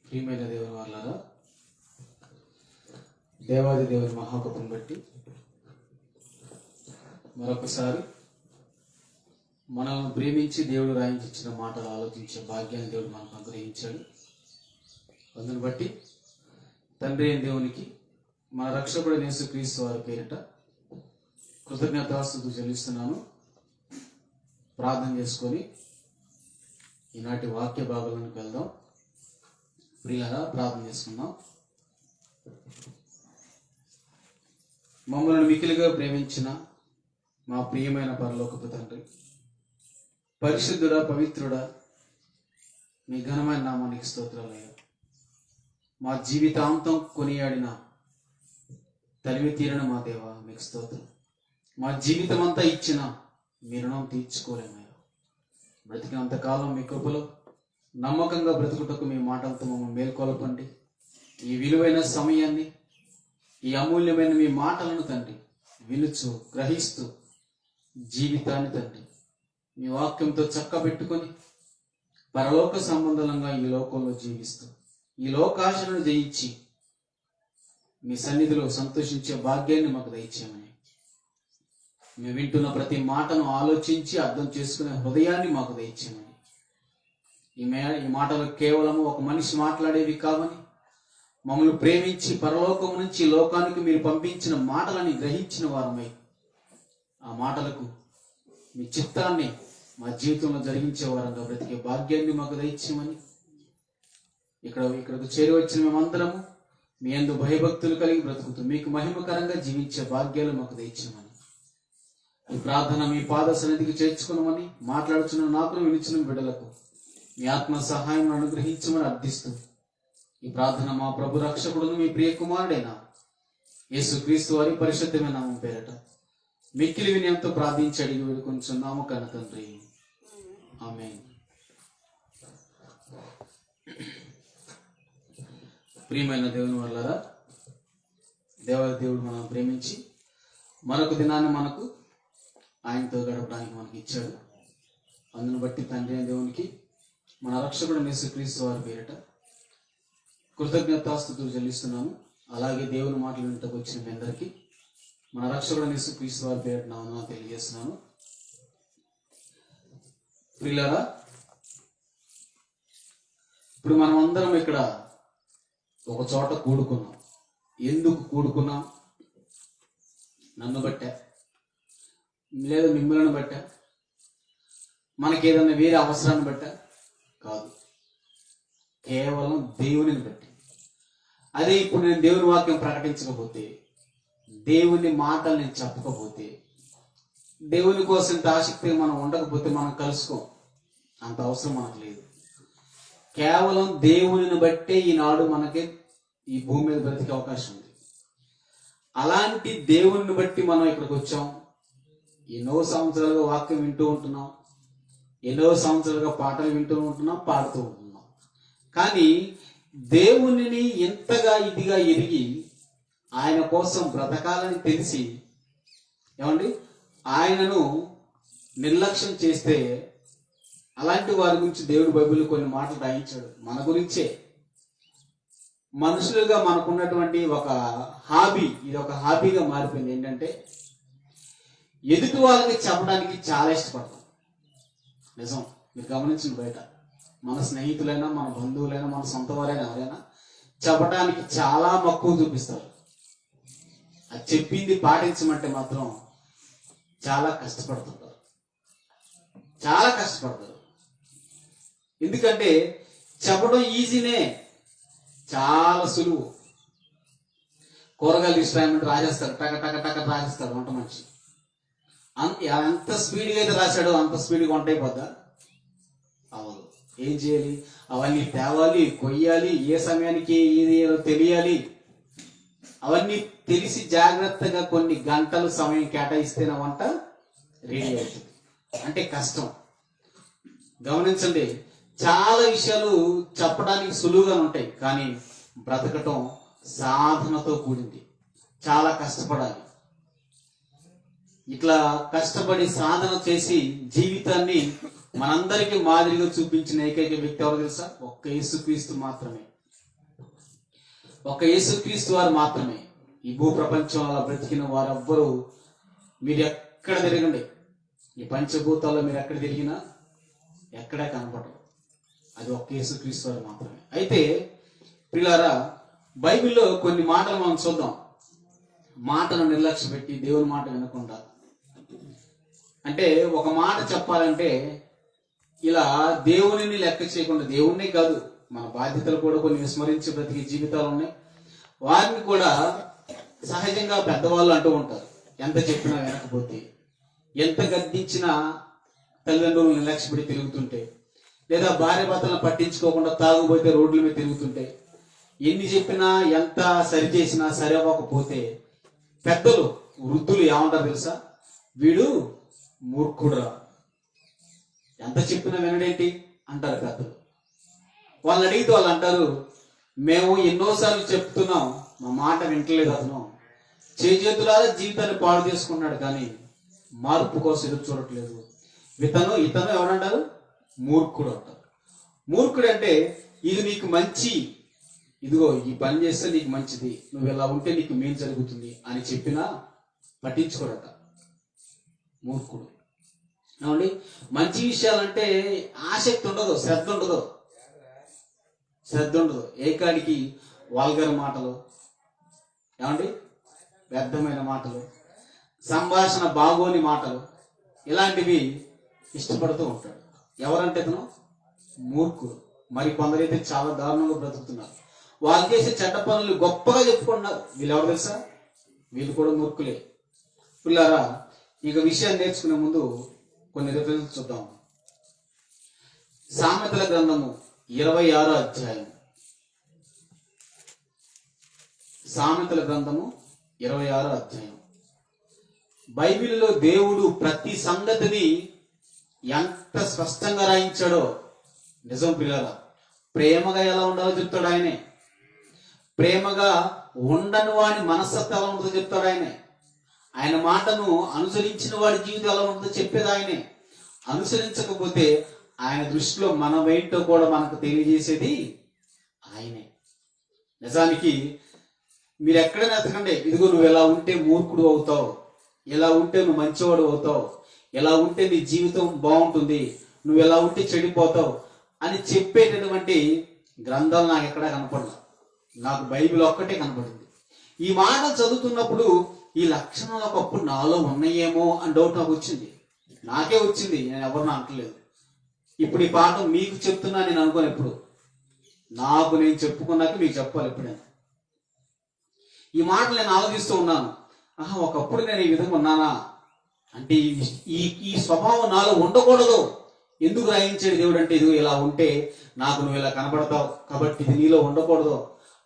ప్రియమైన దేవుని వాళ్ళారా, దేవాది దేవుని మహాకృపను బట్టి మరొకసారి మనల్ని ప్రేమించి దేవుడు రాయించిన మాటలు ఆలోచించే భాగ్యాన్ని దేవుడు మనకు అనుగ్రహించాడు. అందుని బట్టి తండ్రి అయిన దేవునికి మన రక్షకుడైన యేసుక్రీస్తు వారి పేరిట కృతజ్ఞతాస్తుతులు చెల్లిస్తున్నాను. ప్రార్థన చేసుకొని ఈనాటి వాక్య భాగాలకు వెళ్దాం. ప్రియులారా, ప్రార్థన చేసుకుందాం. మమ్మల్ని మిక్కిలిగా ప్రేమించిన మా ప్రియమైన పరలోకపు తండ్రి, పరిశుద్ధుడా, పవిత్రుడా, మీ ఘనమైన నామానికి స్తోత్రాలయ్యా. మా జీవితాంతం కొనియాడిన తనివి తీరిన మా దేవ, మీకు స్తోత్రం. మా జీవితం అంతా ఇచ్చిన మీ రుణం తీర్చుకోలేమయ్యా. బ్రతికినంతకాలం మీ కృపలో నమ్మకంగా బ్రతుకుటకు మీ మాటలతో మమ్మల్ని మేల్కొల్పండి. ఈ విలువైన సమయాన్ని, ఈ అమూల్యమైన మీ మాటలను తండ్రి వినుచు గ్రహిస్తూ జీవితాన్ని తండ్రి మీ వాక్యంతో చక్కబెట్టుకొని పరలోక సంబంధంగా ఈ లోకంలో జీవిస్తూ ఈ లోకాశలను జయించి మీ సన్నిధిలో సంతోషించే భాగ్యాన్ని మాకు దయచేయమని, మేము వింటున్న ప్రతి మాటను ఆలోచించి అర్థం చేసుకునే హృదయాన్ని మాకు దయచేయమని, ఈ మాటలు కేవలం ఒక మనిషి మాట్లాడేవి కావని, మమ్మల్ని ప్రేమించి పరలోకం నుంచి లోకానికి మీరు పంపించిన మాటలని గ్రహించిన వారమై ఆ మాటలకు మీ చిత్తాన్ని మా జీవితంలో జరిగించే వారంగా బ్రతికే భాగ్యాన్ని మాకు దయచేయమని, ఇక్కడకు చేరి వచ్చిన మేమందరము మీ యందు భయభక్తులు కలిగి బ్రతుకుతూ మీకు మహిమకరంగా జీవించే భాగ్యాలు మాకు దయచేయమని, ఈ ప్రార్థన మీ పాద సన్నిధికి చేర్చుకున్నామని, మాట్లాడుచున్న నాకు వినిచిన బిడ్డలకు మీ ఆత్మ సహాయం అనుగ్రహించమని అర్థిస్తూ ఈ ప్రార్థన మా ప్రభు రక్షకుడును మీ ప్రియ కుమారుడైన యేసుక్రీస్తు వారి పరిశుద్ధమైన నామం పేరట మిక్కిలి వినయంతో ప్రార్థించి అడిగి వేడుకొంచున్నాము కన్న తండ్రి, ఆమేన్. ప్రియమైన దేవుని వల్లరా, దేవుడు మనం ప్రేమించి మరొక దినాన్ని మనకు ఆయనతో గడపడానికి మనకి ఇచ్చాడు. అందును బట్టి తండ్రి అయిన దేవునికి మన రక్షకుడు యేసుక్రీస్తు వారి పేరిట కృతజ్ఞతాస్తుతులు చెల్లిస్తున్నాము. అలాగే దేవుని మాటలు వింటకు వచ్చిన మీ అందరికీ మన రక్షకుడు యేసుక్రీస్తు వారి పేరిట నామమున తెలియజేస్తున్నాను. ప్రియులారా, ఇప్పుడు మనం అందరం ఇక్కడ ఒక చోట కూడుకున్నాం. ఎందుకు కూడుకున్నాం? నన్ను బట్టా లేదా మిమ్మల్ని బట్టా? మనకేదన్నా వేరే అవసరాన్ని బట్టా? కాదు, కేవలం దేవునిని బట్టి. అదే ఇప్పుడు నేను దేవుని వాక్యం ప్రకటించకపోతే, దేవుని మాటలు నేను చెప్పకపోతే, దేవుని కోసం ఇంత ఆసక్తిగా మనం ఉండకపోతే మనం కలుసుకోం. అంత అవసరం మనకు లేదు. కేవలం దేవునిని బట్టే ఈనాడు మనకి ఈ భూమి మీద బ్రతికే అవకాశం ఉంది. అలాంటి దేవుని బట్టి మనం ఇక్కడికి వచ్చాం. ఎన్నో సంవత్సరాలుగా వాక్యం వింటూ ఉంటున్నాం, ఎన్నో సంవత్సరాలుగా పాటలు వింటూ ఉంటున్నాం, పాడుతూ ఉంటున్నాం. కానీ దేవునిని ఎంతగా ఇదిగా ఎరిగి ఆయన కోసం బ్రతకాలని తెలిసి ఏమండి ఆయనను నిర్లక్ష్యం చేస్తే, అలాంటి వారి గురించి దేవుడు బైబిల్లో కొన్ని మాటలు రాయించాడు. మన గురించే. మనుషులుగా మనకున్నటువంటి ఒక హాబీ, ఇది ఒక హాబీగా మారిపోయింది. ఏంటంటే ఎదుటి వాళ్ళకి చెప్పడానికి చాలా ఇష్టపడతాం. నిజం, మీరు గమనించిన బయట మన స్నేహితులైనా, మన బంధువులైనా, మన సొంత వారైనా ఎవరైనా చెప్పడానికి చాలా మక్కువ చూపిస్తారు. అది చెప్పింది పాటించమంటే మాత్రం చాలా కష్టపడుతుంటారు, చాలా కష్టపడతారు. ఎందుకంటే చెప్పడం ఈజీనే, చాలా సులువు. కూరగాయలు ఇష్టమైనట్టు రాసేస్తారు, టక టక టక రాసేస్తాడు వంట మనిషి. ఎంత స్పీడ్గా అయితే రాశాడో అంత స్పీడ్గా వంట అయిపోద్దా? అవదు. ఏం చేయాలి? అవన్నీ తేవాలి, కొయ్యాలి, ఏ సమయానికి ఇది తెలియాలి. అవన్నీ తెలిసి జాగ్రత్తగా కొన్ని గంటలు సమయం కేటాయిస్తేనే వంట రెడీ అవుతుంది. అంటే కష్టం. గమనించండి, చాలా విషయాలు చెప్పడానికి సులువుగా ఉంటాయి, కానీ బ్రతకటం సాధనతో కూడింది. చాలా కష్టపడాలి. ఇట్లా కష్టపడి సాధన చేసి జీవితాన్ని మనందరికీ మాదిరిగా చూపించిన ఏకైక వ్యక్తి ఎవరు తెలుసా? ఒక్క యేసుక్రీస్తు మాత్రమే. ఒక్క యేసుక్రీస్తు వారు మాత్రమే. ఈ భూ ప్రపంచంలో బ్రతికిన వారెవ్వరూ, మీరు ఎక్కడ తిరగండి, ఈ పంచభూతాల్లో మీరు ఎక్కడ తిరిగినా ఎక్కడా కనపడరు. అది ఒక్క యేసుక్రీస్తు వారు మాత్రమే. అయితే ప్రియులారా, బైబిల్లో కొన్ని మాటలు మనం చూద్దాం. మాటను నిర్లక్ష్య పెట్టి దేవుని మాట వినకుండా, అంటే ఒక మాట చెప్పాలంటే ఇలా దేవునిని లెక్క చేయకుండా, దేవుణ్ణి కాదు మన బాధ్యతలు కూడా కొన్ని విస్మరించి బ్రతికే జీవితాలు ఉన్నాయి. వారిని కూడా సహజంగా పెద్దవాళ్ళు అంటూ ఉంటారు, ఎంత చెప్పినా వినకపోతే, ఎంత గద్దించినా తల్లిదండ్రులను నిర్లక్ష్యపడి తిరుగుతుంటే, లేదా భార్య భర్తలను పట్టించుకోకుండా తాగుపోతే రోడ్ల మీద తిరుగుతుంటే, ఎన్ని చెప్పినా ఎంత సరి చేసినా సరి అవ్వకపోతే పెద్దలు వృద్ధులు ఏమంటారు తెలుసా? వీడు మూర్ఖుడురా, ఎంత చెప్పినా వినడేంటి అంటారు పెద్దలు. వాళ్ళని అడిగితే వాళ్ళు అంటారు, మేము ఎన్నోసార్లు చెప్తున్నాం, మా మాట వింటలేదు, అతను చేతులారా జీవితాన్ని పాడు చేసుకున్నాడు కానీ మార్పు కోసం ఎదురు చూడట్లేదు. ఇతను ఎవరంటారు? మూర్ఖుడు అంటారు. మూర్ఖుడు అంటే ఇది నీకు మంచి, ఇదిగో ఈ పని చేస్తే నీకు మంచిది, నువ్వు ఇలా ఉంటే నీకు మేలు జరుగుతుంది అని చెప్పినా పట్టించుకోడట మూర్ఖుడు. ఏమండి, మంచి విషయాలంటే ఆసక్తి ఉండదు, శ్రద్ధ ఉండదు. ఏకాడికి వాల్గర్ మాటలు, ఏమండి వ్యర్థమైన మాటలు, సంభాషణ బాగోని మాటలు, ఇలాంటివి ఇష్టపడుతూ ఉంటాడు. ఎవరంటే ఇతను మూర్ఖుడు. మరి కొందరైతే చాలా దారుణంగా బ్రతుకుతున్నారు. వాళ్ళు చేసే చెడ్డ పనులు గొప్పగా చెప్పుకుంటున్నారు. వీళ్ళు ఎవరు తెలుసా? వీళ్ళు కూడా మూర్ఖులే. పిల్లారా, ఇక విషయాన్ని నేర్చుకునే ముందు కొన్ని రిఫరెన్స్ చూద్దాం. సామెతల గ్రంథము 26వ అధ్యాయం. సామెతల గ్రంథము 26వ అధ్యాయం. బైబిల్లో దేవుడు ప్రతి సంగతిని ఎంత స్పష్టంగా రాయించాడో నిజం పిల్లరా. ప్రేమగా ఎలా ఉండాలో చెప్తాడు ఆయనే. ప్రేమగా ఉండని వాడి మనస్తత్వం ఎలా ఉంటుందో చెప్తాడు ఆయనే. ఆయన మాటను అనుసరించిన వాడి జీవితం ఎలా ఉంటుందో చెప్పేది ఆయనే. అనుసరించకపోతే ఆయన దృష్టిలో మనమేంటో కూడా మనకు తెలియజేసేది ఆయనే. నిజానికి మీరు ఎక్కడైనా ఎతకండి, ఇదిగో నువ్వు ఎలా ఉంటే మూర్ఖుడు అవుతావు, ఎలా ఉంటే నువ్వు మంచివాడు అవుతావు, ఎలా ఉంటే నీ జీవితం బాగుంటుంది, నువ్వు ఎలా ఉంటే చెడిపోతావు అని చెప్పేటటువంటి గ్రంథాలు నాకు ఎక్కడా కనపడలేదు. నాకు బైబిల్ ఒక్కటే కనపడింది. ఈ మాట చదువుతున్నప్పుడు ఈ లక్షణాలు ఒకప్పుడు నాలో ఉన్నాయేమో అని డౌట్ నాకు వచ్చింది. నాకే వచ్చింది, నేను ఎవరిని అంటలేదు. ఇప్పుడు ఈ పాఠం మీకు చెప్తున్నా నేను అనుకోను. ఎప్పుడు నాకు నేను చెప్పుకున్నాక మీకు చెప్పాలి ఎప్పుడైనా. ఈ మాటలు నేను ఆలోచిస్తూ ఉన్నాను. ఒకప్పుడు నేను ఈ విధంగా ఉన్నానా అంటే ఈ స్వభావం నాలో ఉండకూడదు. ఎందుకు రాయించాడు దేవుడు అంటే, ఇదిగో ఇలా ఉంటే నాకు నువ్వు ఇలా కనపడతావు కాబట్టి ఇది నీలో ఉండకూడదు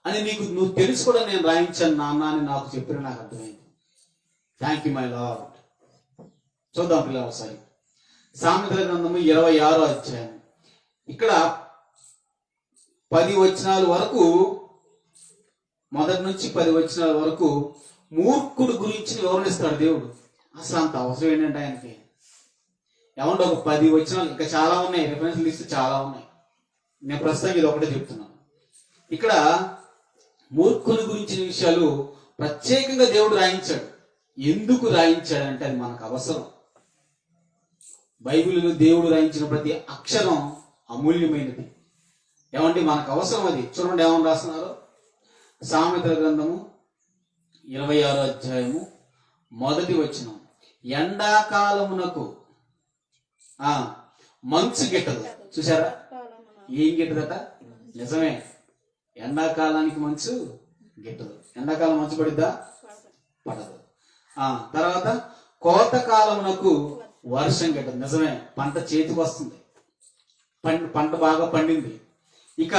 అని నువ్వు తెలుసుకోవడం నేను రాయించాను నాన్న అని నాకు చెప్పిన నాకు అర్థమైంది. Thank you my lord. చూద్దాం పిల్లలు ఒకసారి. సామెతల గ్రంథము 26వ అధ్యాయం. ఇక్కడ 10 వచనాల వరకు, మొదటి నుంచి 10 వచనాల వరకు మూర్ఖుడు గురించి వివరణిస్తాడు దేవుడు. అసలు అంత అవసరం ఏంటంటే ఆయనకి. ఏమంటే ఒక 10 వచనాలు, ఇంకా చాలా ఉన్నాయి, రిఫరెన్స్ లిస్ట్ చాలా ఉన్నాయి. నేను ప్రస్తుతం ఇది ఒకటే చెప్తున్నాను. ఇక్కడ మూర్ఖుని గురించిన విషయాలు ప్రత్యేకంగా దేవుడు రాయించాడు. ఎందుకు రాయించాడంటే అది మనకు అవసరం. బైబిల్లో దేవుడు రాయించిన ప్రతి అక్షరం అమూల్యమైనది. ఏమంటే మనకు అవసరం అది. చూడండి ఏమని రాస్తున్నారు. సామెతల గ్రంథము 26వ అధ్యాయము 1వ వచనం. ఎండాకాలమునకు మంచు గిట్టదు. చూసారా, ఏం గిట్టదట? నిజమే, ఎండాకాలానికి మంచు గిట్టదు. ఎండాకాలం మంచు పడిద్దా? పడదు. తర్వాత కోతకాలమునకు వర్షం గిట్టదు. నిజమే, పంట చేతికి వస్తుంది, పంట బాగా పండింది. ఇక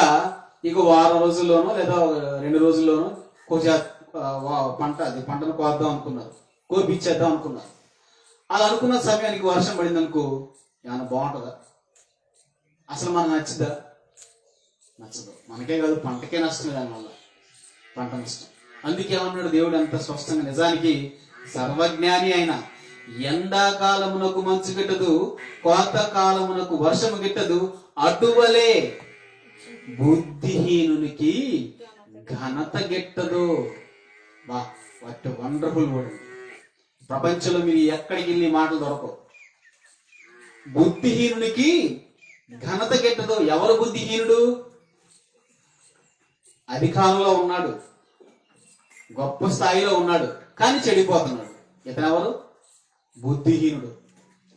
వారం రోజుల్లోనో లేదా 2 రోజుల్లోనో పంటను కోద్దాం అనుకున్నారు, కోపిచ్చేద్దాం అనుకున్నారు. అలా అనుకున్న సమయానికి వర్షం పడింది అనుకో, ఏమన్నా బాగుంటుందా? అసలు మనకు నచ్చుదా? నచ్చదు. మనకే కాదు, పంటకే నష్టం. దానివల్ల పంట నష్టం. అందుకే ఏమన్నాడు దేవుడు అంత స్పష్టంగా. నిజానికి సర్వజ్ఞాని అయిన ఎండాకాలమునకు మంచు గిట్టదు, కోత కాలమునకు వర్షము గిట్టదు, అటువలే బుద్ధిహీనునికి ఘనత గిట్టదు. బా, వాట్ వండర్ఫుల్ వర్డ్. ప్రపంచంలో మీరు ఎక్కడికి వెళ్ళి మాటలు దొరకవు. బుద్ధిహీనునికి ఘనత గిట్టదు. ఎవరు బుద్ధిహీనుడు? అధికారంలో ఉన్నాడు, గొప్ప స్థాయిలో ఉన్నాడు, కానీ చెడిపోతున్నాడు. ఇతనెవరు? బుద్ధిహీనుడు.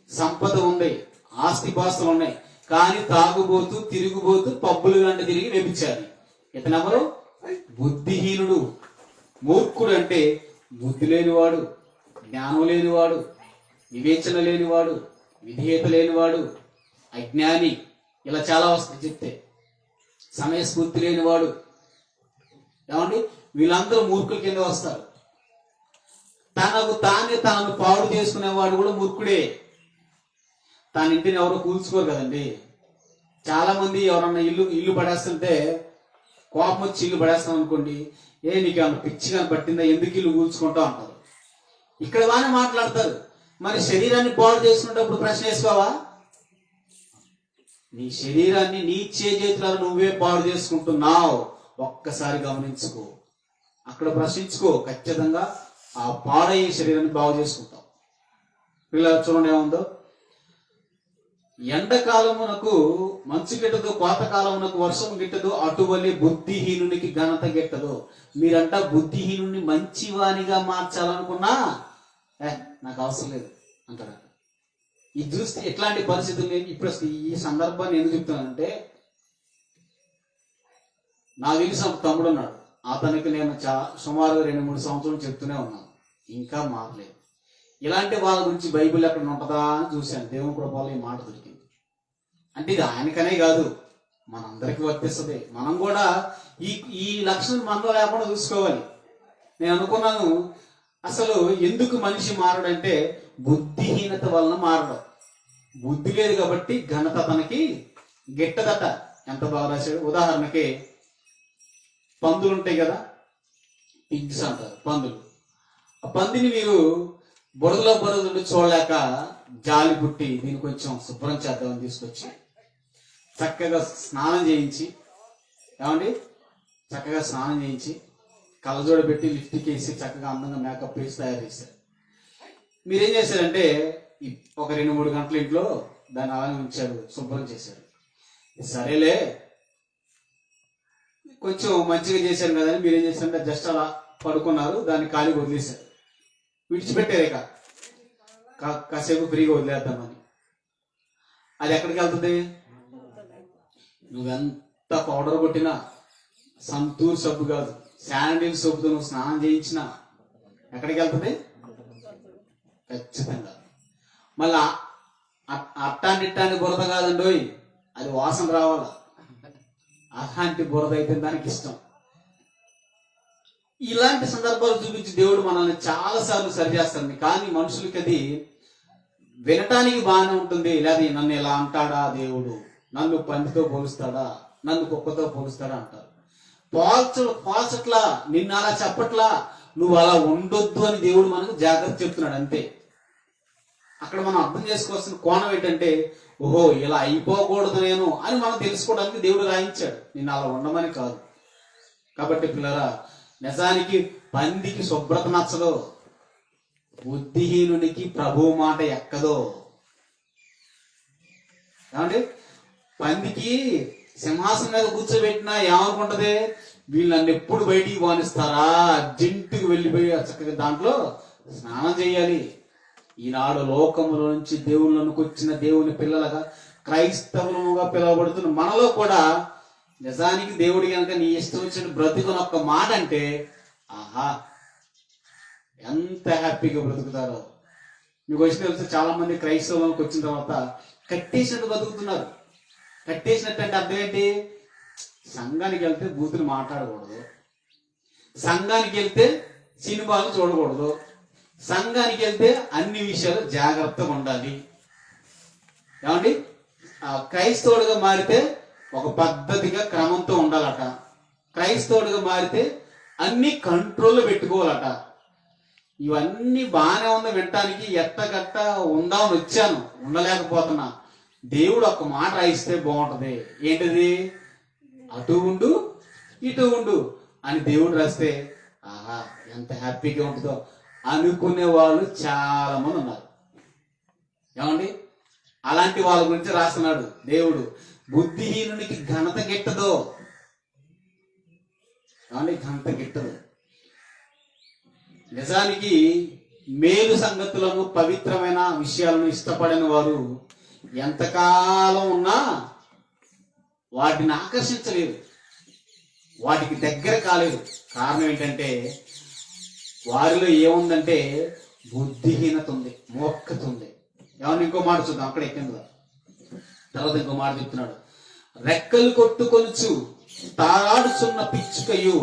సంపద ఉంది, ఆస్తిపాస్తులు ఉన్నాయి, కానీ తాగుబోతూ తిరుగుబోతూ పబ్బులు గంట తిరిగి వ్యభిచారి. ఇతనెవరు? బుద్ధిహీనుడు. మూర్ఖుడు అంటే బుద్ధి లేనివాడు, జ్ఞానం లేనివాడు, వివేచన లేనివాడు, విధేయత లేనివాడు, అజ్ఞాని, ఇలా చాలా వస్తాయి చెప్తే. సమయస్ఫూర్తి లేనివాడు. ఏమండి, వీళ్ళందరూ మూర్ఖుల కింద వస్తారు. తనను పాడు చేసుకునేవాడు కూడా మూర్ఖుడే. తన ఇంటిని ఎవరో కూల్చుకోరు కదండి. చాలా మంది ఎవరన్నా ఇల్లు పడేస్తుంటే కోపం వచ్చి ఇల్లు పడేస్తాం అనుకోండి, నీకు ఏమన్నా పిచ్చిగా పట్టిందా, ఎందుకు ఇల్లు కూల్చుకుంటావు అంటారు. ఇక్కడ బాగానే మాట్లాడతారు. మరి శరీరాన్ని పాడు చేసుకునేటప్పుడు ప్రశ్న వేసుకోవా? నీ శరీరాన్ని నీ చేతులలో నువ్వే పాడు చేసుకుంటున్నావు. ఒక్కసారి గమనించుకో, అక్కడ ప్రశ్నించుకో. ఖచ్చితంగా ఆ పాడయ్యే శరీరాన్ని బాగు చేసుకుంటావు. పిల్లలు చూడండి ఏముందో, ఎండకాలమునకు మంచు గిట్టదు, కోతకాలమునకు వర్షం గిట్టదు, అటువలే బుద్ధిహీనునికి ఘనత గిట్టదు. మీరంట బుద్ధిహీనుని మంచివానిగా మార్చాలనుకున్నా నాకు అవసరం లేదు అంటారు. ఇది చూస్తే ఎట్లాంటి పరిస్థితులు. ఇప్పుడు ఈ సందర్భాన్ని ఎందుకు చెప్తానంటే, నాకు తెలిసిన తమ్ముడు ఉన్నాడు. అతనికి నేను సుమారు 2-3 సంవత్సరాలు చెప్తూనే ఉన్నాను, ఇంకా మారలేదు. ఇలాంటి వాళ్ళ గురించి బైబిల్ ఎక్కడ ఉంటుందా అని చూశాను. దేవుని కృపలో ఈ మాట దొరికింది. అంటే ఇది ఆయనకనే కాదు, మనందరికీ వర్తిస్తుంది. మనం కూడా ఈ లక్షణం మనలో లేకుండా చూసుకోవాలి. నేను అనుకున్నాను, అసలు ఎందుకు మనిషి మారడంటే బుద్ధిహీనత వలన మారడం. బుద్ధి లేదు కాబట్టి ఘనత తనకి గిట్టదట. ఎంత బాగా రాశాడు. ఉదాహరణకి పందులు ఉంటాయి కదా, పిగ్స్ అంటారు, పందులు. ఆ పందిని మీరు బురదలో చూడలేక జాలి పుట్టి దీన్ని కొంచెం శుభ్రం చేద్దామని తీసుకొచ్చి చక్కగా స్నానం చేయించి, కళ్ళజోడ పెట్టి లిఫ్ట్కి వేసి చక్కగా అందంగా మేకప్ వేసి తయారు చేశారు. మీరేం చేశారంటే ఒక 2-3 గంటల ఇంట్లో దాన్ని అలాగే ఉంచారు, శుభ్రం చేశారు. సరేలే కొంచెం మంచిగా చేశారు కదా అని మీరేం చేశారంటే జస్ట్ అలా పడుకున్నారు, దాన్ని ఖాళీగా వదిలేశారు, విడిచిపెట్టారు. కాసేపు ఫ్రీగా వదిలేద్దామని. అది ఎక్కడికి వెళ్తుంది? నువ్వెంత పౌడర్ కొట్టినా, సంతూర్ సబ్బు కాదు, శాండిల్ సబ్బుతో నువ్వు స్నానం చేయించినా ఎక్కడికి వెళ్తుంది? ఖచ్చితంగా. మళ్ళా అట్టాంటి బురద కాదండి, అది వాసన రావాల. అలాంటి బురద అయితే దానికి ఇష్టం. ఇలాంటి సందర్భాలు చూపించి దేవుడు మనల్ని చాలా సార్లు సరిచేస్తాడు. కానీ మనుషులకి అది వినటానికి బాగానే ఉంటుంది. లేదా నన్ను ఎలా అంటాడా దేవుడు, నన్ను పందితో పోలుస్తాడా, నన్ను కుక్కతో పోలుస్తాడా అంటారు. పోల్చట్లా, నిన్ను అలా చెప్పట్లా, నువ్వు అలా ఉండొద్దు అని దేవుడు మనకు జాగ్రత్త చెప్తున్నాడు అంతే. అక్కడ మనం అర్థం చేసుకోవాల్సిన కోణం ఏంటంటే, ఓహో ఇలా అయిపోకూడదు నేను అని మనం తెలుసుకోవడానికి దేవుడు రాయించాడు, నిన్ను అలా ఉండమని కాదు. కాబట్టి పిల్లరా, నిజానికి పందికి శుభ్రత నచ్చదో, బుద్ధిహీనునికి ప్రభువు మాట ఎక్కదో. ఏమండి, పందికి సింహాసనం మీద కూర్చోబెట్టినా ఏమనుకుంటది, వీళ్ళు నన్ను ఎప్పుడు బయటికి పోనిస్తారా, అర్జెంటుకు వెళ్ళిపోయి చక్కగా దాంట్లో స్నానం చేయాలి. ఈనాడు లోకముల నుంచి దేవుళ్ళకు వచ్చిన దేవుని పిల్లలుగా, క్రైస్తవులుగా పిలువబడుతున్న మనలో కూడా నిజానికి దేవుడి కనుక నీ ఇష్టం వచ్చిన బ్రతుకునొక్క మాట అంటే, ఆహా ఎంత హ్యాపీగా బ్రతుకుతారో. మీకు వచ్చి తెలుసు, చాలా మంది క్రైస్తవులకు వచ్చిన తర్వాత కట్టేసినట్టు బతుకుతున్నారు. కట్టేసినట్టు అంటే అర్థం ఏంటి? సంఘానికి వెళ్తే బూతులు మాట్లాడకూడదు, సంఘానికి వెళ్తే సినిమాలు చూడకూడదు, సంఘానికి వెళ్తే అన్ని విషయాలు జాగ్రత్తగా ఉండాలి. ఏమండి, క్రైస్తవుడిగా మారితే ఒక పద్ధతిగా క్రమంతో ఉండాలట. క్రైస్తవుడిగా మారితే అన్ని కంట్రోల్లో పెట్టుకోవాలట. ఇవన్నీ బాగానే ఉంది వినటానికి, ఎట్టగట్ట ఉందామని వచ్చాను, ఉండలేకపోతున్నా. దేవుడు ఒక మాట రాయిస్తే బాగుంటది. ఏంటిది? అటు ఉండు ఇటు ఉండు అని దేవుడు రాస్తే ఆహా ఎంత హ్యాపీగా ఉంటుందో అనుకునే వాళ్ళు చాలా మంది ఉన్నారు. ఏమండి? అలాంటి వాళ్ళ గురించి రాస్తున్నాడు దేవుడు. బుద్ధిహీనునికి ఘనత గిట్టదు. ఏమండి? ఘనత గిట్టదు. నిజానికి మేలు సంగతులను, పవిత్రమైన విషయాలను ఇష్టపడిన వారు ఎంతకాలం ఉన్నా వాటిని ఆకర్షించలేరు, వాటికి దగ్గర కాలేదు. కారణం ఏంటంటే వారిలో ఏముందంటే బుద్ధిహీనత ఉంది, మూర్ఖత ఉంది. ఏమన్నా ఇంకో మాట చూద్దాం, అక్కడ ఎక్కిందా. తర్వాత ఇంకో మాట చెప్తున్నాడు. రెక్కలు కొట్టుకొనుచు తారాడుచున్న పిచ్చుకయు,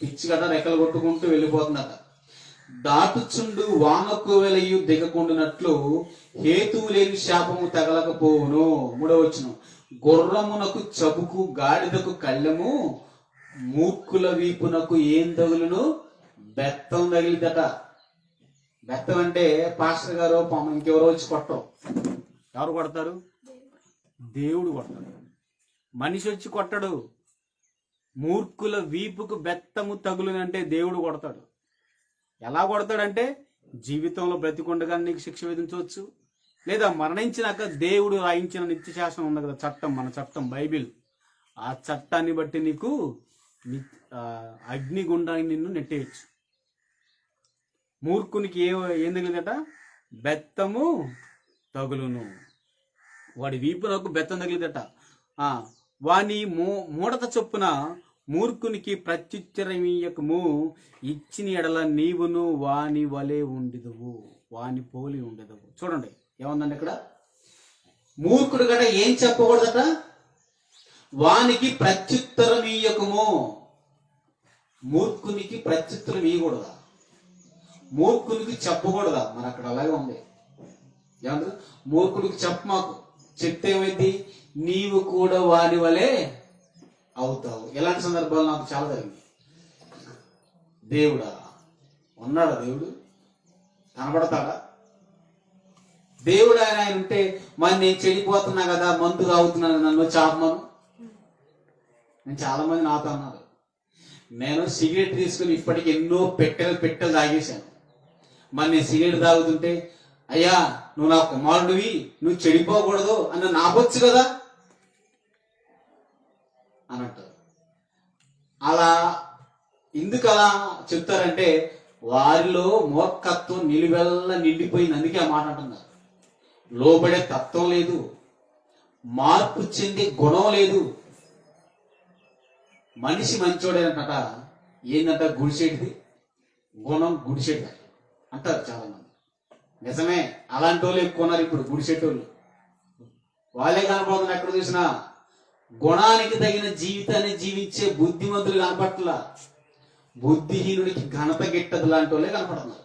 పిచ్చుకట రెక్కలు కొట్టుకుంటూ వెళ్ళిపోతుందట. దాటుచుండు వానకు వెలయు దిగకుండునట్లు హేతువు లేని శాపము తగలకపోవును. 3వ వచనం. గుర్రమునకు చబుకు, గాడిదకు కళ్ళెము, మూర్ఖుల వీపునకు ఏం తగులును? బెత్తం తగిలిదట. బెత్తం అంటే పాస్టర్ గారు ఇంకెవరో వచ్చి కొట్టం. ఎవరు కొడతారు? దేవుడు కొడతాడు, మనిషి వచ్చి కొట్టడు. మూర్ఖుల వీపుకు బెత్తము తగులునంటే దేవుడు కొడతాడు. ఎలా కొడతాడంటే జీవితంలో బ్రతికొండగా నీకు శిక్ష విధించవచ్చు, లేదా మరణించినాక దేవుడు రాయించిన నిత్య శాసనం ఉంది కదా, చట్టం, మన చట్టం బైబిల్, ఆ చట్టాన్ని బట్టి నీకు అగ్నిగుండానికి నిన్ను నెట్టేయచ్చు. మూర్ఖునికి ఏం తగిలిందట? బెత్తము తగులును. వాడి వీపునకు బెత్తం తగిలిదట. వాని మూడత చొప్పున మూర్ఖునికి ప్రత్యుత్తరమీయకము, ఇచ్చిన ఎడల నీవును వాని వలె ఉండెదవు, వాని పోలి ఉండెదవు. చూడండి ఏముందండి ఇక్కడ. మూర్ఖుడు గట ఏం చెప్పకూడదట? వానికి ప్రత్యుత్తరమీయకము. మూర్ఖునికి ప్రత్యుత్తరం ఇవ్వకూడదా? మూర్ఖునికి చెప్పకూడదా? మరి అక్కడ అలాగే ఉంది. ఏమంటారు? మూర్ఖుడికి చెప్పమాకు, చెప్తే ఏమైంది? నీవు కూడా వాని వలె అవుతావు. ఇలాంటి సందర్భాలు నాకు చాలా జరిగింది. దేవుడా ఉన్నాడా? దేవుడు కనబడతాడా? దేవుడు ఆయన ఉంటే మరి నేను చెడిపోతున్నా కదా, మందు తాగుతున్నాను, నన్ను చాపమను. నేను చాలా మంది నాతో అన్నారు. నేను సిగరెట్ తీసుకుని ఇప్పటికి ఎన్నో పెట్టెలు తాగేశాను. మరి నేను సిగరెట్ తాగుతుంటే అయ్యా నువ్వు నా కుమారుడివి, నువ్వు చెడిపోకూడదు అని నాకొచ్చు కదా అన్నట్టు. అలా ఎందుకు అలా చెప్తారంటే వారిలో మూర్ఖత్వం నిలువెల్ల నిండిపోయింది. అందుకే ఆ మాట అంటున్నారు. లోబడే తత్వం లేదు, మార్పు చెందే గుణం లేదు. మనిషి మంచోడేనట, ఏంటంట? గుడిసేటిది గుణం, గుడిసేటి అంటారు చాలా మంది. నిజమే, అలాంటి వాళ్ళు ఎక్కువ ఉన్నారు ఇప్పుడు, గుడిసేటోళ్ళు. వాళ్ళే కనపడుతున్నారు ఎక్కడ చూసినా. గుణానికి తగిన జీవితాన్ని జీవించే బుద్ధిమంతులు కనపట్ల, బుద్ధిహీనుడికి ఘనత గిట్టదు లాంటి వాళ్ళే కనపడుతున్నారు.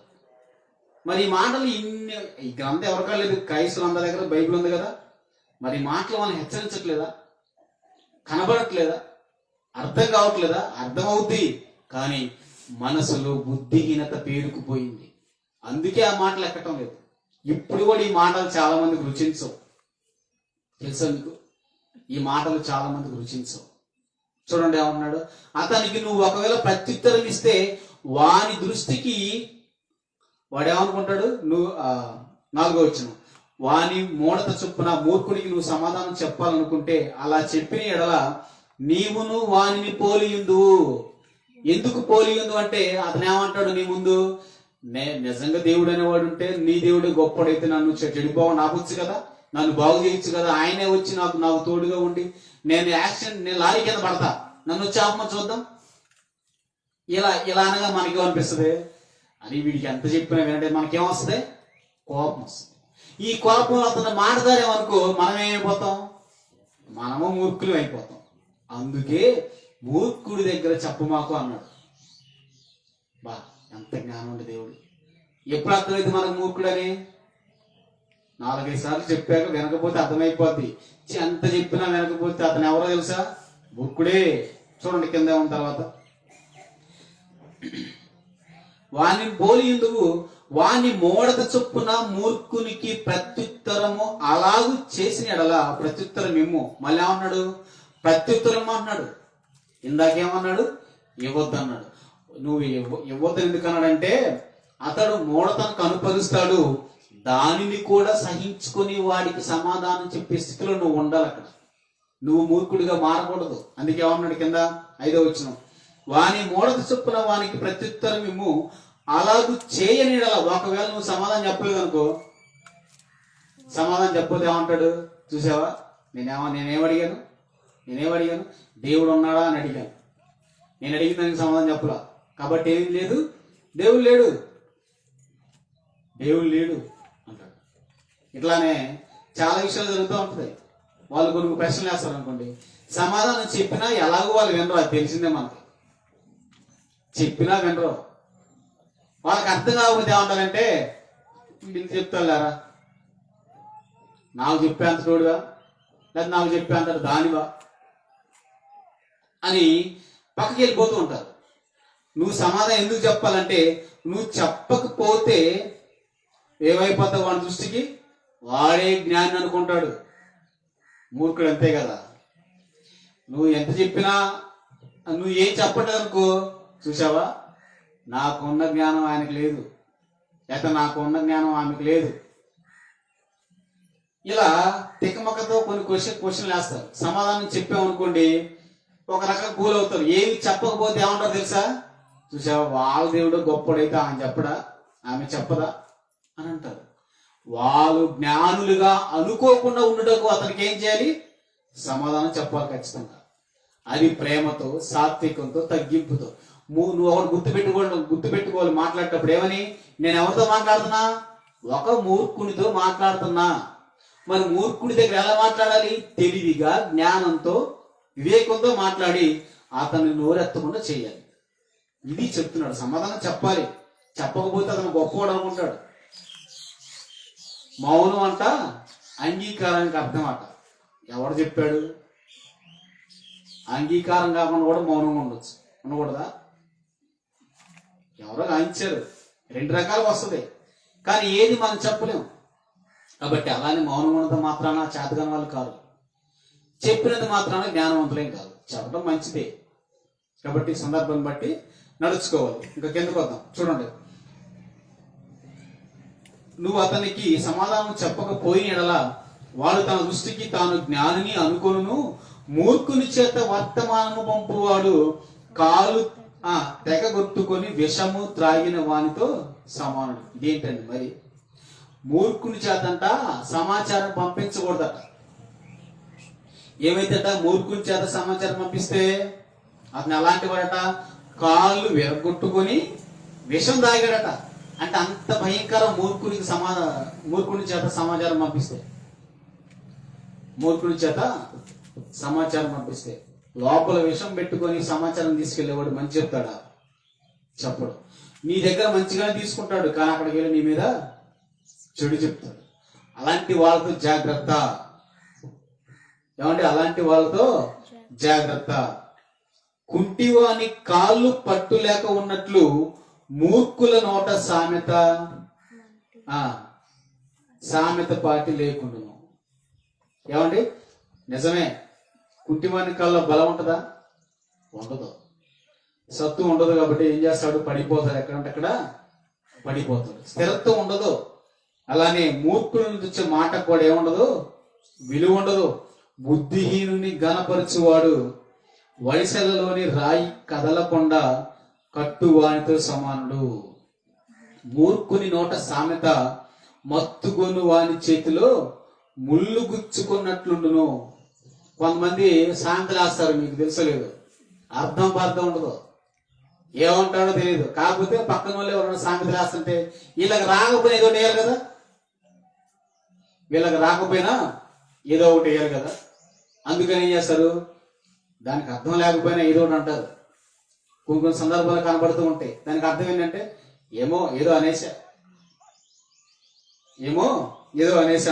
మరి ఈ మాటలు ఈ గ్రంథం ఎవరికా లేదు, క్రైస్తులు అందరి దగ్గర బైబిల్ ఉంది కదా. మరి ఈ మాటలు వాళ్ళని హెచ్చరించట్లేదా? కనబడట్లేదా? అర్థం కావట్లేదా? అర్థమవుద్ది, కానీ మనసులో బుద్ధిహీనత పేరుకుపోయింది. అందుకే ఆ మాటలు ఎక్కటం లేదు. ఇప్పుడు కూడా ఈ మాటలు చాలా మందికి రుచించవు. తెలుసా మీకు? ఈ మాటలు చాలా మందికి రుచించవు. చూడండి ఏమన్నాడు. అతనికి నువ్వు ఒకవేళ ప్రత్యుత్తరం ఇస్తే వాని దృష్టికి వాడేమనుకుంటాడు? నువ్వు 4వ వచనం. వాని మూడత చొప్పున మూర్ఖుడికి నువ్వు సమాధానం చెప్పాలనుకుంటే అలా చెప్పిన ఎడల నీవును వానిని పోలియుందువు. ఎందుకు పోలియుందు అంటే అతను ఏమంటాడు నీ ముందు? నిజంగా దేవుడు అనేవాడు ఉంటే, నీ దేవుడు గొప్పడైతే నన్ను చెడిపోవ నాకొచ్చు కదా, నన్ను బాగు చేయొచ్చు కదా, ఆయనే వచ్చి నాకు తోడుగా ఉండి నేను లారీ కింద పడతా, నన్ను వచ్చి ఆపమ చూద్దాం. ఇలా అనగా మనకేమనిపిస్తుంది? అని వీడికి ఎంత చెప్పినా వినంటే మనకేమొస్తుంది? కోపం వస్తుంది. ఈ కోపం అతను మాట్లాడేమనుకో మనం ఏమైపోతాం? మనము మూర్ఖులు అయిపోతాం. అందుకే మూర్ఖుడి దగ్గర చెప్పమాకు అన్నాడు. బా ఎంత జ్ఞానం ఉండే దేవుడు. ఎప్పుడు అర్థమైంది మనకు మూర్ఖుడని? 4-5 సార్లు చెప్పాక వినకపోతే అర్థమైపోద్ది. ఎంత చెప్పినా వినకపోతే అతను ఎవరో తెలుసా? మూర్ఖుడే. చూడండి కింద ఉన్న తర్వాత వాని పోలి ఎందుకు వాని మోడత చొప్పున మూర్ఖునికి ప్రత్యుత్తరము అలాగూ చేసిన ఎడల ప్రత్యుత్తరం ఇమ్ము. మళ్ళీ ఏమన్నాడు? ప్రత్యుత్తరం అన్నాడు. ఇందాకేమన్నాడు? ఇవ్వద్దన్నాడు. నువ్వు ఇవ్వద్దని ఎందుకన్నాడంటే అతడు మూఢతను కనుపరుస్తాడు, దానిని కూడా సహించుకొని వాడికి సమాధానం చెప్పే స్థితిలో నువ్వు ఉండాలి. అక్కడ నువ్వు మూర్ఖుడిగా మారకూడదు. అందుకే ఏమన్నాడు కింద 5వ వచనం, వాని మూఢత చొప్పున వానికి ప్రత్యుత్తరం ఇమ్ము, అలాగూ చేయని ఒకవేళ నువ్వు సమాధానం చెప్పలేదు అనుకో, సమాధానం చెప్పకపోతే ఏమంటాడు? చూసావా, నేనేమడిగాను దేవుడు ఉన్నాడా అని అడిగాను. నేను అడిగిన దానికి సమాధానం చెప్పలా, కాబట్టి ఏం లేదు, దేవుడు లేడు అంటాడు. ఇట్లానే చాలా విషయాలు జరుగుతూ ఉంటుంది. వాళ్ళు కొన్ని ప్రశ్నలు వేస్తారు అనుకోండి, సమాధానం చెప్పినా ఎలాగో వాళ్ళు వినరు. అది తెలిసిందే మనకి. చెప్పినా వినరు. వాళ్ళకి అర్థం కాకపోతే ఏమంటారంటే, వీళ్ళు చెప్తారా, నాకు చెప్పేంత తోడుగా, లేదా నాకు చెప్పేంత దానివా అని పక్కకి వెళ్ళిపోతూ ఉంటారు. నువ్వు సమాధానం ఎందుకు చెప్పాలంటే, నువ్వు చెప్పకపోతే ఏమైపోతావు? వాడి దృష్టికి వాడే జ్ఞాని అనుకుంటాడు. మూర్ఖుడు అంతే కదా. నువ్వు ఎంత చెప్పినా నువ్వు ఏం చెప్పట్లేదు అనుకో, చూసావా, నాకున్న జ్ఞానం ఆయనకు లేదు, లేక నాకున్న జ్ఞానం ఆమెకు లేదు. ఇలా తికమకతో కొన్ని క్వశ్చన్లు వేస్తారు. సమాధానం చెప్పామనుకోండి, ఒక రకంగా కూల్ అవుతారు. ఏమి చెప్పకపోతే ఏమంటారు తెలుసా? చూసావా, వాళ్ళ దేవుడు గొప్పడైతే ఆమె చెప్పడా, ఆమె చెప్పదా అని అంటారు. వాళ్ళు జ్ఞానులుగా అనుకోకుండా ఉండటకు అతనికి ఏం చేయాలి? సమాధానం చెప్పాలి ఖచ్చితంగా. అది ప్రేమతో, సాత్వికంతో, తగ్గింపుతో. నువ్వు ఒకటి గుర్తుపెట్టుకోవాలి మాట్లాడేటప్పుడు. ఏమని? నేను ఎవరితో మాట్లాడుతున్నా? ఒక మూర్ఖునితో మాట్లాడుతున్నా. మరి మూర్ఖుడి దగ్గర ఎలా మాట్లాడాలి? తెలివిగా, జ్ఞానంతో, వివేకంతో మాట్లాడి అతన్ని నోరెత్తకుండా చేయాలి. ఇది చెప్తున్నాడు. సమాధానం చెప్పాలి. చెప్పకపోతే అతను గొప్పవాడు అనుకుంటాడు. మౌనం అంట అంగీకారానికి అర్థం అట. ఎవడు చెప్పాడు? అంగీకారం కాకుండా కూడా మౌనంగా ఉండకూడదా? ఎవరో గాయించారు. 2 రకాలుగా వస్తుంది, కానీ ఏది మనం చెప్పలేము. కాబట్టి అలానే మౌనం ఉన్నది మాత్రాన చేతగాని వాళ్ళు కాదు, చెప్పినది మాత్రాన జ్ఞానవంతులేం కాదు. చెప్పడం మంచిదే, కాబట్టి సందర్భం బట్టి నడుచుకోవాలి. ఇంకా కిందకు వద్దాం. చూడండి, నువ్వు అతనికి సమాధానం చెప్పకపోయిన ఎడల వాడు తన దృష్టికి తాను జ్ఞానిని అనుకొనును, మూర్ఖుని చేత వర్తమానము పంపువాడు కాలు తెగగొట్టుకొని విషము త్రాగిన వానితో సమానుడు. ఇదేంటండి మరి? మూర్ఖుని చేతంట సమాచారం పంపించకూడదట. ఏమైతేట? మూర్ఖుని చేత సమాచారం పంపిస్తే అతను ఎలాంటి వాడట? కాళ్ళు విరగొట్టుకొని విషం తాగాడట. అంటే అంత భయంకర మూర్ఖుని చేత సమాచారం పంపిస్తే లోపల విషం పెట్టుకొని సమాచారం తీసుకెళ్లేవాడు మంచి చెప్తాడా? చెప్పడు. నీ దగ్గర మంచిగానే తీసుకుంటాడు, కానీ అక్కడికి వెళ్ళి నీ మీద చెడు చెప్తాడు. అలాంటి వాళ్ళతో జాగ్రత్త. ఏమంటే అలాంటి వాళ్ళతో జాగ్రత్త. కుంటివాని కాళ్ళు పట్టు లేక ఉన్నట్లు మూర్ఖుల నోట సామెత పాటి లేకుండాను. ఏమండి? నిజమే. కుంటివాని కాళ్ళలో బలం ఉంటుందా? ఉండదు. సత్తు ఉండదు. కాబట్టి ఏం చేస్తాడు? పడిపోతాడు. ఎక్కడంటే అక్కడ పడిపోతాడు. స్థిరత్వం ఉండదు. అలానే మూర్ఖుల నుంచి వచ్చే మాట కూడా ఏముండదు? విలువ ఉండదు. బుద్ధిహీనుని ఘనపరచువాడు వడిసెలలోని రాయి కదలకుండా కట్టువానితో సమానుడు. మూర్ఖుని నోట సామెత మత్తుగొను వాని చేతిలో ముళ్ళు గుచ్చుకున్నట్లుండును. కొంతమంది సామెతలు వేస్తారు, మీకు తెలుసలేదు, అర్థం పర్థం ఉండదు, ఏమంటాడో తెలియదు. కాకపోతే పక్కన వాళ్ళు ఎవరైనా సామెతలు వేస్తుంటే వీళ్ళకి రాకపోయినా ఏదో వేయాలి కదా, ఏదో ఒకటి వేయాలి కదా. అందుకని ఏం చేస్తారు? దానికి అర్థం లేకపోయినా ఏదో ఒకటి అంటారు. కొన్ని సందర్భాలు కనబడుతూ ఉంటాయి. దానికి అర్థం ఏంటంటే ఏదో అనేసి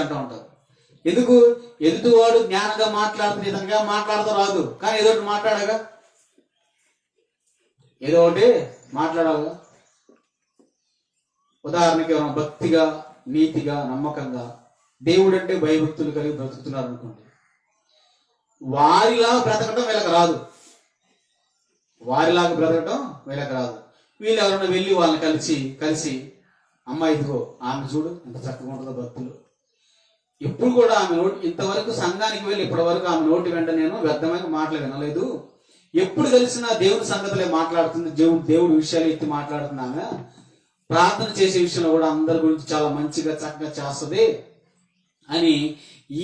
అంటూ ఉంటారు. ఎందుకు? ఎదుటివాడు జ్ఞానంగా మాట్లాడుతుంది, ఇతనిగా మాట్లాడుతూ రాదు, కానీ ఏదో ఒకటి మాట్లాడాలిగా. ఉదాహరణకి ఎవరైనా భక్తిగా, నీతిగా, నమ్మకంగా, దేవుడు అంటే భయభక్తులు కలిగి బ్రతుకుతున్నారు అనుకోండి, వారిలా బ్రతకటం వీళ్ళకి రాదు. వారిలాగా బ్రతకటం వీళ్ళకి రాదు. వీళ్ళు ఎవరైనా వెళ్ళి వాళ్ళని కలిసి అమ్మ ఇదిగో ఆమె చూడు ఎంత చక్కగా ఉంటుందో భక్తులు, ఎప్పుడు కూడా ఆమె నోటి, ఇంతవరకు సంఘానికి వెళ్ళి ఇప్పటి వరకు ఆమె నోటి వెంట నేను వ్యర్థమైన మాటలు వినలేదు, ఎప్పుడు కలిసినా దేవుని సంగతులే మాట్లాడుతుంది, దేవుడి విషయాలు ఎత్తి మాట్లాడుతుంది, ఆమె ప్రార్థన చేసే విషయంలో కూడా అందరి గురించి చాలా మంచిగా చక్కగా చేస్తుంది అని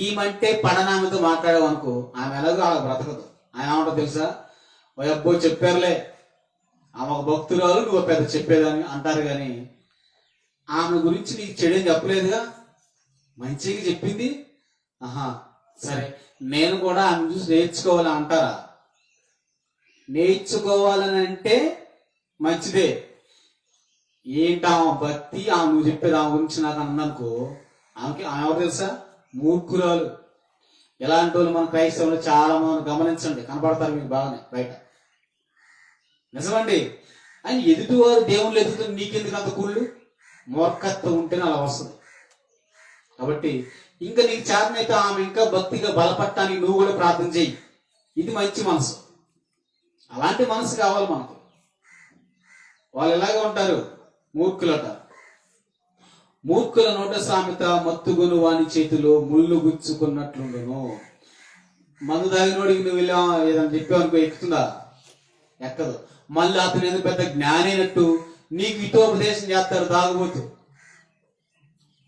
ఈమంటే పడనామెతో మాట్లాడామనుకో, ఆమె ఎలాగో అలా బ్రతకదు. ఆయన ఏమంటో తెలుసా, ఓ అబ్బో చెప్పారులే ఆమె ఒక భక్తురాలు, నువ్వు పెద్ద చెప్పేదని అంటారు. కానీ ఆమె గురించి నీకు చెడేం చెప్పలేదుగా, మంచిగా చెప్పింది. ఆహా సరే, నేను కూడా ఆమె చూసి నేర్చుకోవాలని అంటారా? నేర్చుకోవాలని అంటే మంచిదే. ఏంటి ఆమె భక్తి, ఆమె నువ్వు చెప్పేది ఆమె గురించి నాకు అందనుకో, ఆమె ఎవరు తెలుసా, మూర్ఖురాలు. ఎలాంటి వాళ్ళు మన క్రైస్తవులు చాలా మంది గమనించండి, కనపడతారు మీకు బాగానే బయట. నిజమండి. అని ఎదుటివారు దేవుళ్ళు ఎదుగుతుంది, నీకెందుకు అంత కుళ్ళు? మూర్ఖత్వం ఉంటేనే అలా వస్తుంది. కాబట్టి ఇంకా నీకు చేతనైతే ఆమె ఇంకా భక్తిగా బలపడటానికి నువ్వు కూడా ప్రార్థన చెయ్యి. ఇది మంచి మనసు. అలాంటి మనసు కావాలి మనకు. వాళ్ళు ఎలాగే ఉంటారు, మూర్ఖులట. మూర్ఖుల నోట సామెత, మత్తుగును వాని చేతిలో ముళ్ళు గుచ్చుకున్నట్లుండును. మందు తాగినోడికి నువ్వు వెళ్ళా ఏదైనా చెప్పావనుకో, ఎక్కుతుందా? ఎక్కదు. మళ్ళీ అతను ఏదో పెద్ద జ్ఞానైనట్టు నీకు హితోపదేశం చేస్తాడు తాగుబోతు.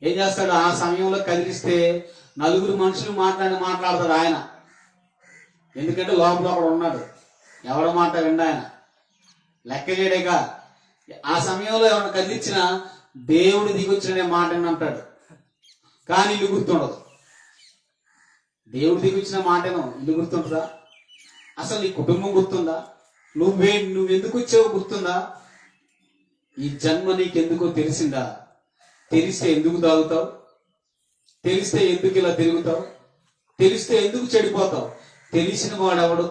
ఏం చేస్తాడు, ఆ సమయంలో కదిలిస్తే నలుగురు మనుషులు మాట్లాడతాడు ఆయన. ఎందుకంటే లోపల ఒకడు ఉన్నాడు, ఎవడ మాట విండ ఆయన, లెక్క చేయడేగా. ఆ సమయంలో ఎవరైనా కదిలిచ్చినా దేవుడు దిగొచ్చిన మాట అంటాడు, కానీ ఇల్లు గుర్తుండదు. దేవుడు దిగొచ్చిన మాటను ఇల్లు గుర్తుంటుందా? అసలు నీ కుటుంబం గుర్తుందా? నువ్వెందుకు వచ్చావో గుర్తుందా? ఈ జన్మ నీకెందుకో తెలిసిందా? తెలిస్తే ఎందుకు తాగుతావు? తెలిస్తే ఎందుకు ఇలా తిరుగుతావు? తెలిస్తే ఎందుకు చెడిపోతావు? తెలిసిన వాడెవడు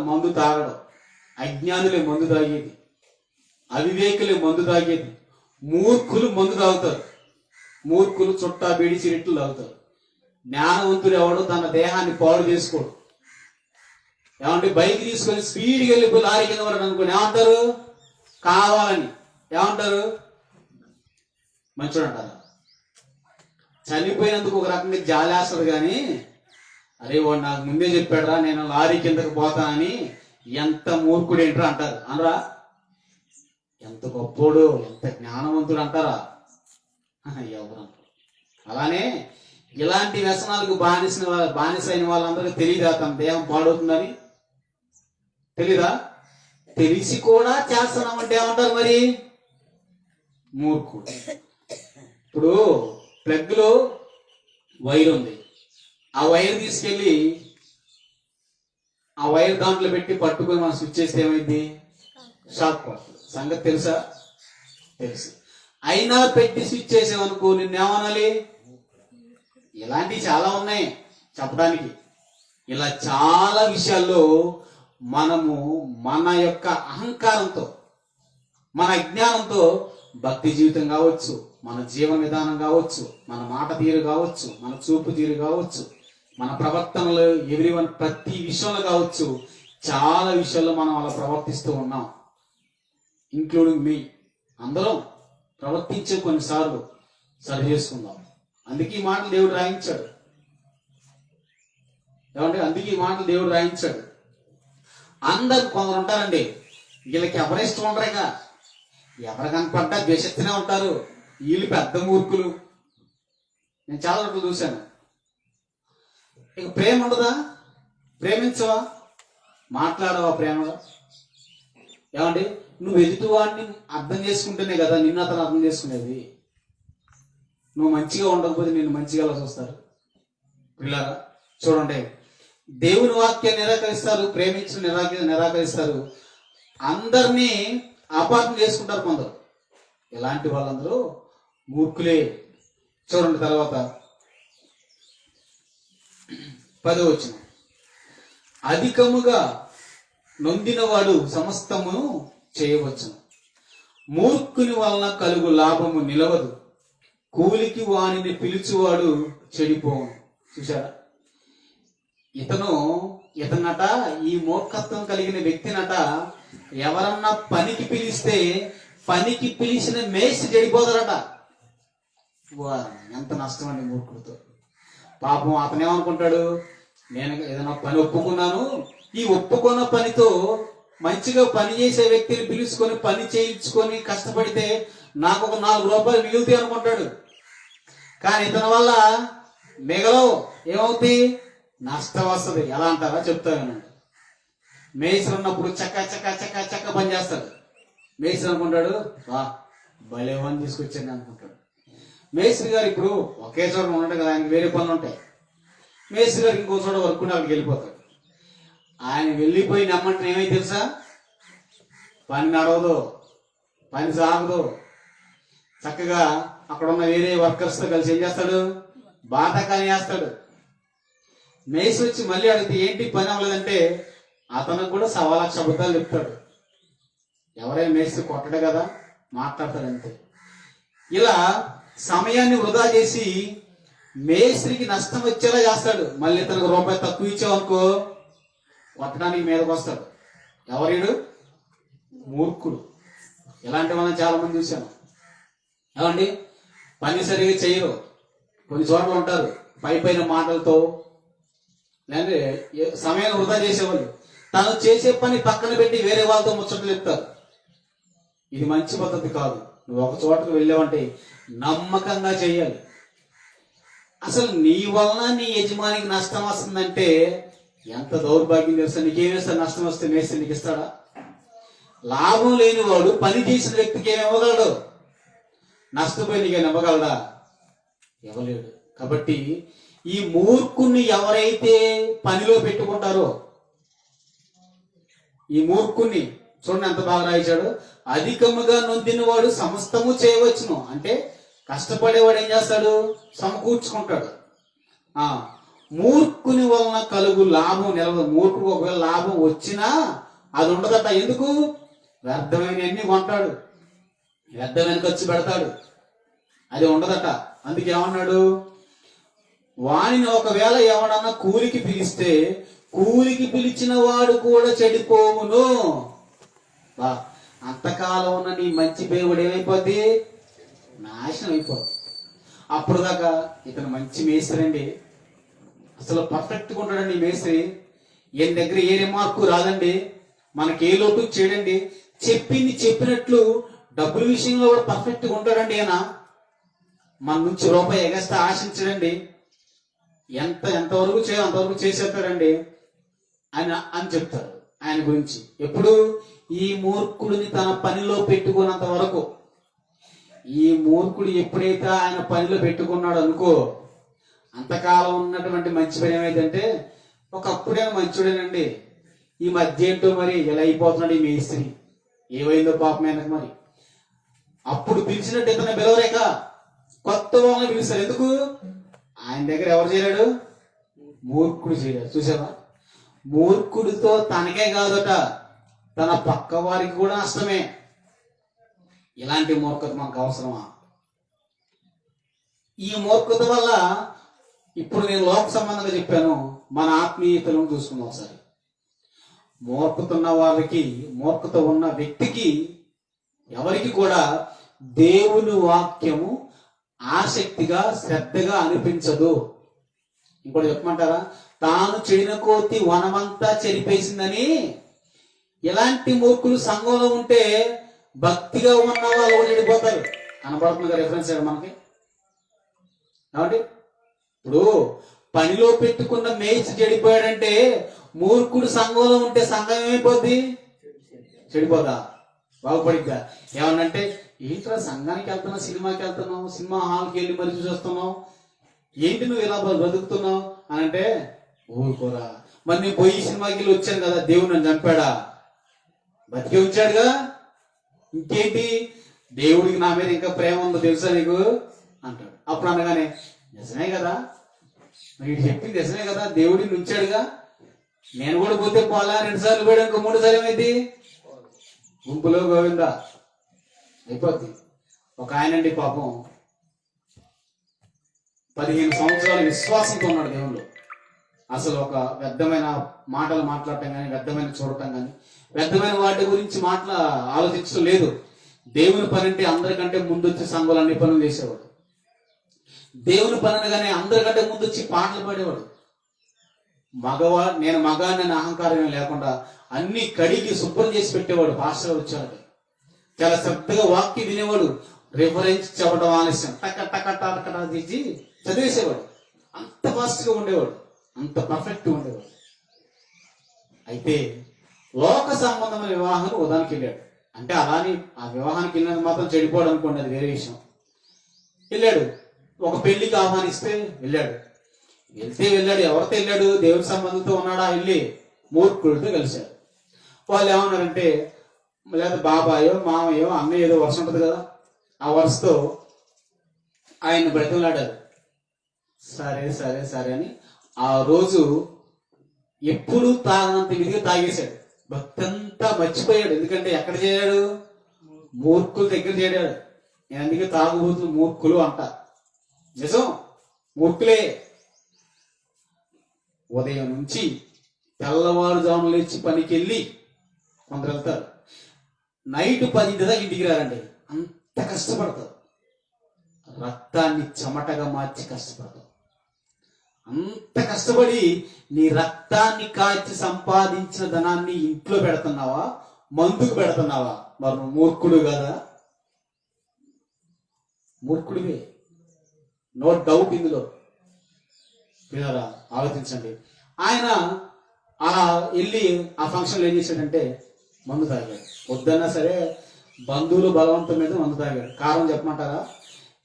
మందు తాగడు. అజ్ఞానులే మందు తాగేది, అవివేకులే మందు తాగేది, మూర్ఖులు మందు తాగుతారు. మూర్ఖులు చుట్టా బీడి సిరెట్లు తాగుతారు. జ్ఞానవంతుడు ఎవడు తన దేహాన్ని పాడు చేసుకోడు. ఏమంటే బైక్ తీసుకొని స్పీడ్కి వెళ్ళి లారీ కింద పడడం అనుకోని ఏమంటారు? కావాలని. ఏమంటారు? మంచోడు అంటారా? చనిపోయినందుకు ఒక రకంగా జాలేస్తారు. కానీ అరే వాడు నాకు ముందే చెప్పాడురా నేను లారీ కిందకు పోతానని, ఎంత మూర్ఖుడు ఏంట్రా అంటారు. అనరా? ఎంత గొప్పోడు, ఎంత జ్ఞానవంతుడు అంటారా? ఎవరంటారు? అలానే ఇలాంటి వ్యసనాలకు బానిసైన వాళ్ళందరికీ తెలియదా తన దేహం పాడవుతుందని? తెలీదా? తెలిసి కూడా చేస్తున్నామంటే ఏమంటారు మరి? మూర్ఖుడు. ఇప్పుడు ప్లగ్ లో వైర్ ఉంది, ఆ వైర్ తీసుకెళ్ళి ఆ వైర్ దాంట్లో పెట్టి పట్టుకొని మనం స్విచ్ చేస్తే ఏమైంది? షాక్ పడుతుంది. సంగతి తెలుసా? తెలుసు. అయినా పెట్టి స్విచ్ చేసామనుకో నిన్నేమనాలి? ఇలాంటివి చాలా ఉన్నాయి చెప్పడానికి. ఇలా చాలా విషయాల్లో మనము మన యొక్క అహంకారంతో, మన అజ్ఞానంతో భక్తి జీవితం కావచ్చు, మన జీవన విధానం కావచ్చు, మన మాట తీరు కావచ్చు, మన చూపు తీరు కావచ్చు, మన ప్రవర్తనలు ఎవ్రీవన్ ప్రతి విషయంలో కావచ్చు, చాలా విషయాల్లో మనం అలా ప్రవర్తిస్తూ ఉన్నాం. ఇంక్లూడింగ్ మీ. అందరం ప్రవర్తించే కొన్నిసార్లు సరి చేసుకుందాం. అందుకే ఈ మాటలు దేవుడు రాయించాడు. ఏమంటే అందుకే ఈ మాటలు దేవుడు రాయించాడు. అందరు కొందరు ఉంటారండి, వీళ్ళకి ఎవరు ఇష్టం ఉండరేక, ఎవరు కనపడ్డా ద్వేషిస్తూనే ఉంటారు. వీళ్ళు పెద్ద మూర్ఖులు. నేను చాలా రోజులు చూశాను. ఇక ప్రేమ ఉండదా? ప్రేమించవా? మాట్లాడవా ప్రేమగా? ఏమండి నువ్వు ఎదుటి వాడిని అర్థం చేసుకుంటేనే కదా నిన్ను అతను అర్థం చేసుకునేది. నువ్వు మంచిగా ఉండకపోతే నిన్ను మంచిగా ఎలా చూస్తారు? పిల్లరా చూడండి, దేవుని వాక్యాన్ని నిరాకరిస్తారు, ప్రేమించిన నిరాకరిస్తారు, అందరినీ అపార్థం చేసుకుంటారు కొందరు. ఇలాంటి వాళ్ళందరూ మూర్ఖులే. చూడండి తర్వాత 10వ వచనం, అధికముగా నొందినవాడు సమస్తమును చేయవచ్చును, మూర్ఖుని వలన కలుగు లాభము నిలవదు, కూలికి వానిని పిలుచువాడు చెడిపోను. చూశారా, ఇతనట ఈ మూర్ఖత్వం కలిగిన వ్యక్తినట ఎవరన్నా పనికి పిలిస్తే పనికి పిలిచిన మేసి చెడిపోతారట. ఎంత నష్టం అండి మూర్ఖుడితో. పాపం అతనేమనుకుంటాడు, నేను ఏదైనా పని ఒప్పుకున్నాను, ఈ ఒప్పుకున్న పనితో మంచిగా పని చేసే వ్యక్తిని పిలుచుకొని పని చేయించుకొని కష్టపడితే నాకు ఒక 4 రూపాయలు మిగులుతాయి అనుకుంటాడు. కానీ ఇతని వల్ల మిగలవు, ఏమవుతుంది, నష్టం వస్తుంది. ఎలా అంటారా చెప్తాను. మేస్త్రి ఉన్నప్పుడు చక్క చక్క చక్క చక్క పని చేస్తాడు. మేస్త్రి అనుకుంటాడు, వా భలేవని తీసుకొచ్చాను అనుకుంటాడు. మేస్త్రి గారు ఇప్పుడు ఒకే చోట ఉండడు కదా, ఆయనకి వేరే పనులు ఉంటాయి. మేస్త్రి గారు ఇంకో చోట వర్క్ ఉంటే అక్కడికి వెళ్ళిపోతాడు. ఆయన వెళ్ళిపోయి నమ్మంటే ఏమైతే తెలుసా, పని నడవదు, పని సాగదు. చక్కగా అక్కడ ఉన్న వేరే వర్కర్స్తో కలిసి ఏం చేస్తాడు, బాటకాని వేస్తాడు. మేస్త్రి వచ్చి మళ్ళీ అడిగితే ఏంటి పని అవ్వలేదంటే అతనికి కూడా 1,00,000 అబద్ధాలు చెప్తాడు. ఎవరైనా మేస్త్రి కొట్టడు కదా, మాట్లాడతాడు అంతే. ఇలా సమయాన్ని వృధా చేసి మేస్త్రికి నష్టం వచ్చేలా చేస్తాడు. మళ్ళీ ఇతనికి రూపాయి తక్కువ ఇచ్చావనుకో కొట్టడానికి మీదకి వస్తాడు. ఎవరీడు, మూర్ఖుడు. ఇలాంటి మనం చాలా మంది చూశాను. ఏమండి, పని సరిగా చేయరు, కొన్ని చోట్ల ఉంటారు పైన మాటలతో, లేదంటే సమయాన్ని వృధా చేసేవాళ్ళు తను చేసే పని పక్కన పెట్టి వేరే వాళ్ళతో ముచ్చట్లు చెప్తారు. ఇది మంచి పద్ధతి కాదు. నువ్వు ఒక చోటకు వెళ్ళావంటే నమ్మకంగా చేయాలి. అసలు నీ వలన నీ యజమానికి నష్టం వస్తుందంటే ఎంత దౌర్భాగ్యం తెలుసా. నీకేమేస్తా నష్టం వస్తే మేస్తే నీకు ఇస్తాడా? లాభం లేని వాడు పని చేసిన వ్యక్తికి ఏమి ఇవ్వగలడు? నష్టపోయి నీకేమి ఇవ్వగలడా? ఇవ్వలేడు. కాబట్టి ఈ మూర్ఖుణ్ణి ఎవరైతే పనిలో పెట్టుకుంటారో, ఈ మూర్ఖుణ్ణి చూడండి ఎంత బాగా రాయించాడు. అధికముగా నొందినవాడు సమస్తము చేయవచ్చును. అంటే కష్టపడేవాడు ఏం చేస్తాడు, సమకూర్చుకుంటాడు. మూర్ఖుని వలన కలుగు లాభం నిలవదు. మూర్ఖుడు ఒకవేళ లాభం వచ్చినా అది ఉండదట. ఎందుకు? వ్యర్థమైనవన్నీ కొంటాడు, వ్యర్థమైన ఖర్చు పెడతాడు, అది ఉండదట. అందుకే ఏమన్నాడు, వానిని ఒకవేళ ఎవడన్నా కూలికి పిలిస్తే కూలికి పిలిచిన వాడు కూడా చెడిపోవును. అంతకాలం ఉన్న నీ మంచి పేరుడు ఏమైపోద్ది, నాశనం అయిపోద్ది. అప్పుడు దాకా ఇతను మంచి మేస్త్రి అండి, అసలు పర్ఫెక్ట్గా ఉంటాడండి మేస్త్రి, ఈయన దగ్గర ఏ రిమార్కు రాదండి, మనకి ఏ లోటు చేయడండి, చెప్పింది చెప్పినట్లు డబ్బుల విషయంలో కూడా పర్ఫెక్ట్గా ఉంటాడండి. ఈయన మన నుంచి రూపాయి ఎగస్ట్రా ఆశించడండి, ఎంతవరకు చేయాలి అంతవరకు చేసేస్తాడండి అని చెప్తారు ఆయన గురించి. ఎప్పుడు? ఈ మూర్ఖుడిని తన పనిలో పెట్టుకున్నంత వరకు. ఈ మూర్ఖుడు ఎప్పుడైతే ఆయన పనిలో పెట్టుకున్నాడు అనుకో, అంతకాలం ఉన్నటువంటి మంచి పని ఏమైందంటే, ఒకప్పుడే మంచుడేనండి, ఈ మధ్య ఏంటో మరి ఇలా అయిపోతున్నాడు ఈ మేస్త్రి, ఏమైందో పాపమైనా. మరి అప్పుడు పిలిచినట్టు ఇతను పిలవలేక కొత్త వాళ్ళని పిలుస్తారు. ఎందుకు? ఆయన దగ్గర ఎవరు చేరాడు, మూర్ఖుడు చేరాడు. చూసావా, మూర్ఖుడితో తనకే కాదట, తన పక్క వారికి కూడా నష్టమే. ఇలాంటి మూర్ఖత మనకు అవసరమా? ఈ మూర్ఖత వల్ల ఇప్పుడు నేను లోక సంబంధంగా చెప్పాను, మన ఆత్మీయతలను చూసుకుందాం ఒకసారి. మూర్ఖత ఉన్న వారికి, మూర్ఖత ఉన్న వ్యక్తికి ఎవరికి కూడా దేవుని వాక్యము ఆసక్తిగా శ్రద్ధగా అనిపించదు. ఇంకోటి చెప్పమంటారా, తాను చెడిన కోతి వనమంతా చెరిపేసిందని. ఇలాంటి మూర్ఖులు సంఘంలో ఉంటే భక్తిగా ఉన్న వాళ్ళు చెడిపోతారు. కనపడుతుంది రెఫరెన్స్ మనకి. కాబట్టి ఇప్పుడు పనిలో పెట్టుకున్న మేస్త్రి చెడిపోయాడంటే మూర్ఖుడు సంఘంలో ఉంటే సంఘం ఏమైపోద్ది, చెడిపోదా, బాగుపడిద్దా? ఏమన్నంటే, ఏంట్రా సంఘానికి వెళ్తున్నావు, సినిమాకి వెళ్తున్నావు, సినిమా హాల్కి వెళ్ళి మరి చూసేస్తున్నావు, ఏంటి నువ్వు ఇలా బతుకుతున్నావు అని అంటే, ఊరుకోరా, మరి నేను పోయి సినిమాకి వెళ్ళి వచ్చాను కదా, దేవుడు నన్ను చంపాడా? బతికే ఉంచాడుగా, ఇంకేంటి, దేవుడికి నా మీద ఇంకా ప్రేమ ఉందో తెలుసా నీకు అంటాడు. అప్పుడు అనగానే నిజమే కదా, మరి చెప్పింది నిజమే కదా, దేవుడిని ఉంచాడుగా, నేను కూడా పోతే పోలా, 2 సార్లు పోయాడు, ఇంకో 3 సార్లు ఏమైంది, గుంపులో గోవిందా. అయిపోద్ది. ఒక ఆయనండి పాపం 15 సంవత్సరాల విశ్వాసంతో ఉన్నాడు దేవుళ్ళు. అసలు ఒక వ్యర్థమైన మాటలు మాట్లాడటం కానీ, వ్యర్థమైన చూడటం కానీ, వ్యర్థమైన వాటి గురించి ఆలోచించడం లేదు. దేవుని పని అంటే అందరికంటే ముందు వచ్చి సంఘాలు అన్ని పనులు చేసేవాడు. దేవుని పని అనగానే అందరికంటే ముందు వచ్చి పాటలు పాడేవాడు. నేను మగాన్ని అనే అహంకారం లేకుండా అన్ని కడిగి శుభ్రం చేసి పెట్టేవాడు. పాస్టర్ వచ్చాడు, చాలా శ్రద్ధగా వాక్యం వినేవాడు. రిఫరెన్స్ చెప్పడం ఆలస్యం టక టక టక తీసి చదివేసేవాడు. అంత ఫాస్ట్గా ఉండేవాడు, అంత పర్ఫెక్ట్గా ఉండేవాడు. అయితే లోక సంబంధమైన వివాహానికి ఉదానికి వెళ్ళాడు. అంటే అలాని ఆ వివాహానికి వెళ్ళినది మాత్రం చెడిపోవడం అనుకోండి, అది వేరే విషయం. వెళ్ళాడు, ఒక పెళ్లికి ఆహ్వానిస్తే వెళ్ళాడు. వెళ్ళాడు, ఎవరితో వెళ్ళాడు? దేవుడి సంబంధంతో ఉన్నాడా? వెళ్ళి మూర్ఖులతో కలిశాడు. వాళ్ళు ఏమన్నారంటే, లేదా బాబాయో మామయ్యో అన్నయ్య ఏదో వరుస ఉంటుంది కదా, ఆ వరుసతో ఆయన బ్రతిమలాడారు. సరే సరే సరే అని ఆ రోజు ఎప్పుడు తాగనంత విధిగా తాగేశాడు. భక్తంతా మర్చిపోయాడు. ఎందుకంటే ఎక్కడ చేరాడు? మూర్ఖుల దగ్గర చేరాడు. నేను అందుకే తాగుబోతులు మూర్ఖులు అంట. నిజం, మూర్ఖులే. ఉదయం నుంచి తెల్లవారుజామున లేచి పనికి వెళ్ళి కొందరు వెళ్తారు, నైట్ 10 దాకా ఇంటికి రారండి. అంత కష్టపడతారు, రక్తాన్ని చెమటగా మార్చి కష్టపడతారు. అంత కష్టపడి నీ రక్తాన్ని కాచి సంపాదించిన ధనాన్ని ఇంట్లో పెడుతున్నావా, మందుకు పెడుతున్నావా? మరి నువ్వు మూర్ఖుడు కదా? మూర్ఖుడివే, నో డౌట్ ఇందులో. ఆలోచించండి. ఆయన ఆ వెళ్ళి ఆ ఫంక్షన్లో ఏం చేశాడంటే మందు తాగాడు. వద్దన్నా సరే బంధువులు బలవంతం మీద మందు తాగాడు. కారణం చెప్పమంటారా?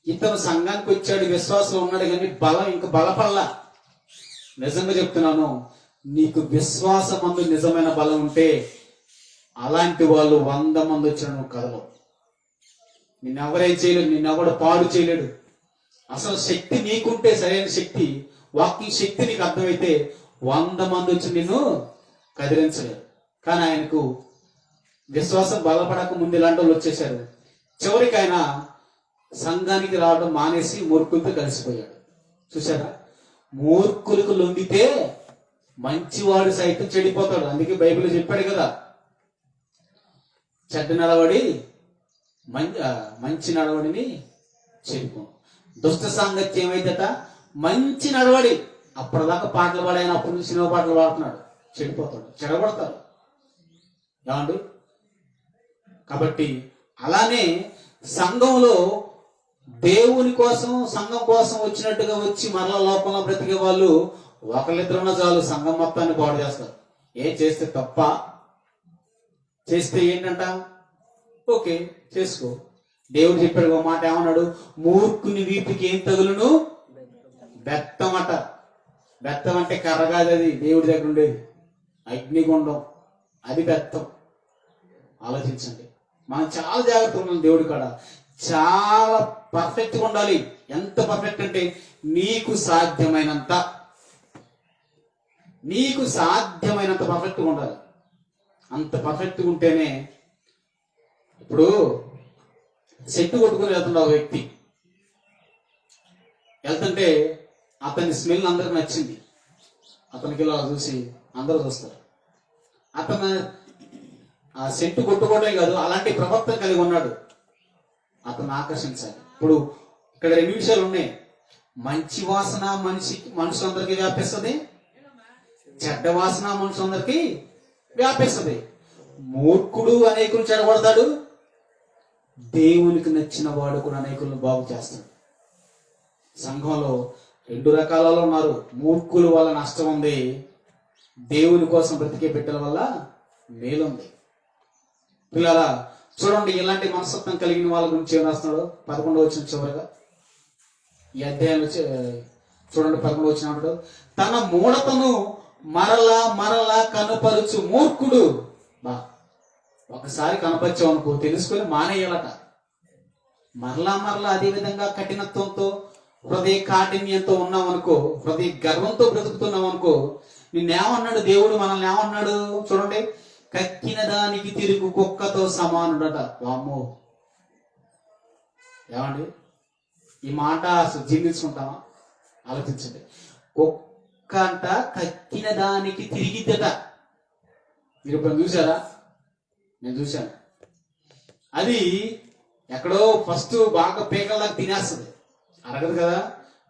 ఇతను సంఘానికి వచ్చాడు, విశ్వాసం ఉన్నాడు, కానీ ఇంకా బలపడలా. నిజంగా చెప్తున్నాను, నీకు విశ్వాసం అందు నిజమైన బలం ఉంటే అలాంటి వాళ్ళు 100 మంది వచ్చిన నువ్వు కదలవు. నిన్నెవరేం చేయలేడు, నిన్నెవడు పాడు చేయలేడు. అసలు శక్తి నీకుంటే, సరైన శక్తి, వాకింగ్ శక్తి నీకు అర్థమైతే 100 మంది వచ్చి నిన్ను కదిలించలేరు. కానీ ఆయనకు విశ్వాసం బలపడక ముందు ఇలాంటి వాళ్ళు వచ్చేసారు. చివరికి ఆయన సంఘానికి రావడం మానేసి మూర్ఖులతో కలిసిపోయాడు. చూసారా? మూర్ఖులకు లొంగితే మంచివాడు సైతం చెడిపోతాడు. అందుకే బైబిల్ చెప్పాడు కదా, చెడ్డ నడవడి మంచి నడవడిని చెడిపో. దుష్ట సాంగత్యం ఏమైందట? మంచి నడవడి. అప్పటిదాకా పాటలు పాడాయన, అప్పటి నుంచి సినిమా పాటలు పాడుతున్నాడు, చెడిపోతాడు, చెడగొడతాడు. ఏమండి? కాబట్టి అలానే సంఘంలో దేవుని కోసం, సంఘం కోసం వచ్చినట్టుగా వచ్చి మరలా లోకంలో బ్రతికే వాళ్ళు ఒకళ్ళిద్దరున్న చాలు సంఘం మొత్తాన్ని పాడు చేస్తారు. ఏం చేస్తే తప్ప, చేస్తే ఏంటంట? ఓకే చేసుకో. దేవుడు చెప్పాడు ఒక మాట, ఏమన్నాడు? మూర్ఖుని వీపికి ఏం తగులును? బెత్తం అట. బెత్తం అంటే కర్ర కాదు, అది దేవుడి దగ్గర ఉండేది అగ్నిగుండం, అది బెత్తం. ఆలోచించండి. మనం చాలా జాగ్రత్తగా ఉండాలి దేవుడి కాడ, చాలా పర్ఫెక్ట్గా ఉండాలి. ఎంత పర్ఫెక్ట్ అంటే నీకు సాధ్యమైనంత పర్ఫెక్ట్గా ఉండాలి. అంత పర్ఫెక్ట్గా ఉంటేనే. ఇప్పుడు సెట్టు కొట్టుకుని వెళ్తుండే ఒక వ్యక్తి వెళ్తుంటే అతని స్మెల్ అందరికి నచ్చింది. అతనికి ఇలా చూసి అందరూ చూస్తారు. అతను ఆ సెట్టు కొట్టుకోవడమే కాదు, అలాంటి ప్రవర్తన కలిగి ఉన్నాడు. అతను ఆకర్షించాలి. ఇప్పుడు ఇక్కడ 2 విషయాలు ఉన్నాయి. మంచి వాసన మనుషులందరికీ వ్యాపిస్తుంది, చెడ్డ వాసన మనుషులందరికీ వ్యాపిస్తుంది. మూర్ఖుడు అనేకులు చెడగొడతాడు, దేవునికి నచ్చిన వాడు కూడా అనేకులను బాగు చేస్తాడు. సంఘంలో 2 రకాలలో ఉన్నారు. మూర్ఖుల వల్ల నష్టం ఉంది, దేవుని కోసం బ్రతికే బిడ్డల వల్ల మేలుంది. పిల్లలా చూడండి, ఇలాంటి మనస్తత్వం కలిగిన వాళ్ళ గురించి ఏం రాస్తున్నాడు? 11వ వచనం చివరిగా ఈ అధ్యాయంలో చూడండి. 11వ వచనం, తన మూఢతను మరలా కనపరుచు మూర్ఖుడు. ఒకసారి కనపరిచావు అనుకో, తెలుసుకొని మానేయాలట. మరలా అదే విధంగా కఠినత్వంతో, హృదయ కాఠిన్యంతో ఉన్నాం అనుకో, హృదయ గర్వంతో బ్రతుకుతున్నాం అనుకో, నిన్నేమన్నాడు దేవుడు? మనల్ని ఏమన్నాడు? చూడండి, కక్కిన దానికి తిరుగు కుక్కతో సమానుడట. వామ్మో, ఏమండి, ఈ మాట అసలు జీర్ణించుకుంటామా? ఆలోచించండి. కుక్క అంట కక్కిన దానికి తిరిగిద్దట. మీరు ఇప్పుడు చూసారా? నేను చూశాను. అది ఎక్కడో ఫస్ట్ బాగా పీకల్లాగా తినేస్తుంది, అరగదు కదా.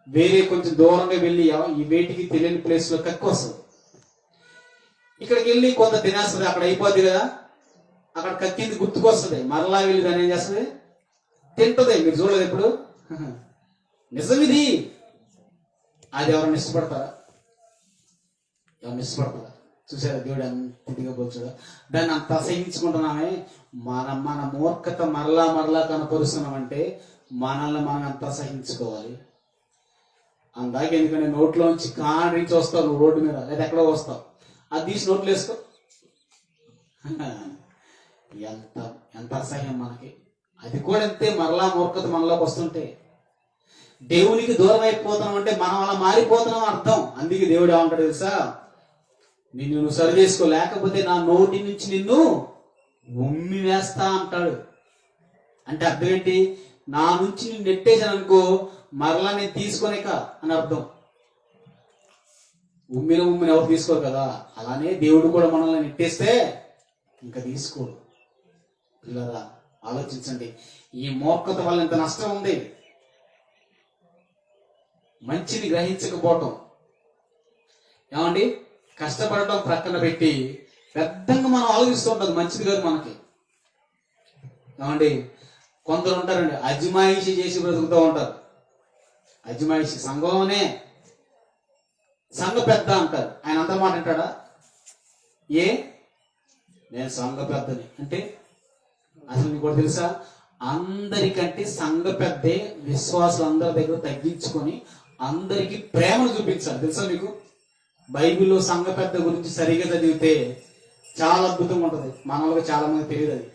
వేరే కొంచెం దూరంగా వెళ్ళి ఈ వేటికి తెలియని ప్లేస్లో కక్కి వస్తుంది. ఇక్కడికి వెళ్ళి కొంత తినేస్తుంది, అక్కడ అయిపోద్ది కదా. అక్కడ కక్కింది గుర్తుకొస్తుంది, మరలా వెళ్ళి దాన్ని ఏం చేస్తుంది? తింటుంది. మీరు చూడలేదు ఎప్పుడు? నిజం ఇది. అది ఎవరైనా ఇష్టపడతారా? ఎవరిని ఇష్టపడతారా? చూసారా దేవుడు ఎంత ఇదిగా పోల్చాడా? దాన్ని అంత అసహించుకుంటున్నామే. మన మూర్ఖత మరలా మరలా కనపరుస్తున్నామంటే మనల్ని మనం ఎంత అసహించుకోవాలి. అందాక ఎందుకంటే నోట్లోంచి కానించి వస్తావు నువ్వు రోడ్డు మీద, లేదా ఎక్కడో వస్తావు, అది తీసి నోట్లు వేసుకో. ఎంత ఎంత అసహ్యం మనకి. అది కూడా అంతే, మరలా మూర్ఖత మనలోకి వస్తుంటే దేవునికి దూరం అయిపోతున్నాం అంటే మనం అలా మారిపోతున్నాం అర్థం. అందుకే దేవుడు ఏమంటాడు తెలుసా? నిన్ను నువ్వు సరి చేసుకో, లేకపోతే నా నోటి నుంచి నిన్ను ఉమ్మి వేస్తా అంటాడు. అంటే అర్థం ఏంటి? నా నుంచి నిన్ను నెట్టేసాను అనుకో, మరలా నేను తీసుకోలేక అని అర్థం. ఉమ్మిని ఎవరు తీసుకోరు కదా, అలానే దేవుడు కూడా మనల్ని నెట్టేస్తే ఇంకా తీసుకోడు. పిల్లరా ఆలోచించండి, ఈ మూర్ఖత వల్ల ఎంత నష్టం ఉంది. మంచిని గ్రహించకపోవటం, ఏమండి, కష్టపడటం ప్రక్కన పెట్టి పెద్దంగా మనం ఆలోచిస్తూ ఉంటుంది, మంచిది కాదు మనకి. ఏమండి, కొందరు ఉంటారండి అజమాయిషి చేసి బ్రతుకుతూ ఉంటారు. అజమాయిషి సంఘంలోనే సంఘ పెద్ద అంటారు. ఆయన అంత మాట అంటాడా? నేను సంఘ పెద్దని అంటే అసలు నీకు కూడా తెలుసా? అందరికంటే సంఘ పెద్దే విశ్వాసులు అందరి దగ్గర తగ్గించుకొని అందరికి ప్రేమను చూపించాలి. తెలుసా మీకు? బైబిల్లో సంఘ పెద్ద గురించి సరిగా చదివితే చాలా అద్భుతంగా ఉంటుంది. మనలో చాలా మంది తెలియదు అది.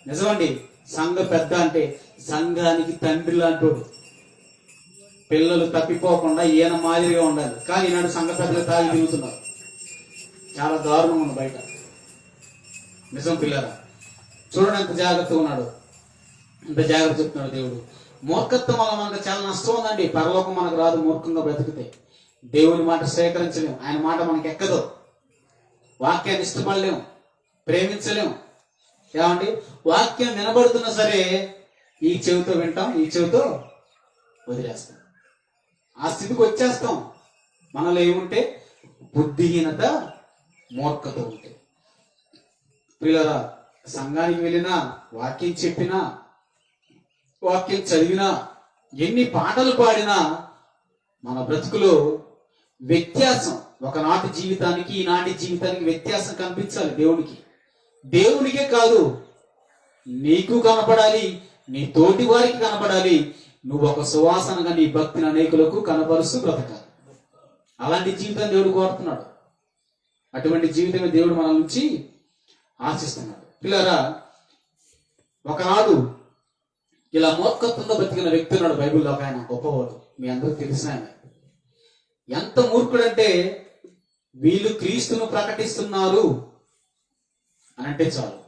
నిజమండి, సంఘ పెద్ద అంటే సంఘానికి తండ్రి లాంటోడు. పిల్లలు తప్పిపోకుండా ఈయన మాదిరిగా ఉండాలి. కానీ ఈనాడు సంఘ పెద్దలు తాగి తిరుగుతున్నారు. చాలా దారుణం ఉంది బయట. నిజం పిల్లరా, చూడండి ఎంత జాగ్రత్తగా ఉన్నాడు, ఎంత జాగ్రత్త చెప్తున్నాడు దేవుడు. మూర్ఖత్వం వల్ల మనకు చాలా నష్టం ఉందండి. పరలోకం మనకు రాదు మూర్ఖంగా బ్రతికితే. దేవుని మాట స్వీకరించలేము, ఆయన మాట మనకి ఎక్కదు, వాక్యాన్ని ఇష్టపడలేము, ప్రేమించలేము. ఏమండి, వాక్యం వినబడుతున్నా సరే ఈ చెవితో వింటాం, ఈ చెవితో వదిలేస్తాం. ఆ స్థితికి వచ్చేస్తాం. మనలో ఏముంటే? బుద్ధిహీనత, మూర్ఖత ఉంటే. పిల్లరా, సంఘానికి వెళ్ళినా, వాక్యం చెప్పినా, వాక్యం చదివినా, ఎన్ని పాటలు పాడినా మన బ్రతుకులో వ్యత్యాసం, ఒకనాటి జీవితానికి ఈనాటి జీవితానికి వ్యత్యాసం కనిపించాలి. దేవునికే కాదు, నీకు కనపడాలి, నీ తోటి వారికి కనపడాలి. నువ్వు ఒక సువాసనగా నీ భక్తిని అనేకులకు కనపరుస్తూ బ్రతకాలి. అలాంటి జీవితాన్ని దేవుడు కోరుతున్నాడు. అటువంటి జీవితమే దేవుడు మన నుంచి ఆశిస్తున్నాడు. పిల్లరా, ఒకనాడు ఇలా మూర్ఖత్వంలో బతికిన వ్యక్తి ఉన్నాడు బైబిల్లో. ఒక ఆయన గొప్పవాడు, మీ అందరూ తెలిసిన ఆయన. ఎంత మూర్ఖుడంటే వీళ్ళు క్రీస్తును ప్రకటిస్తున్నారు అని అంటే చాలు,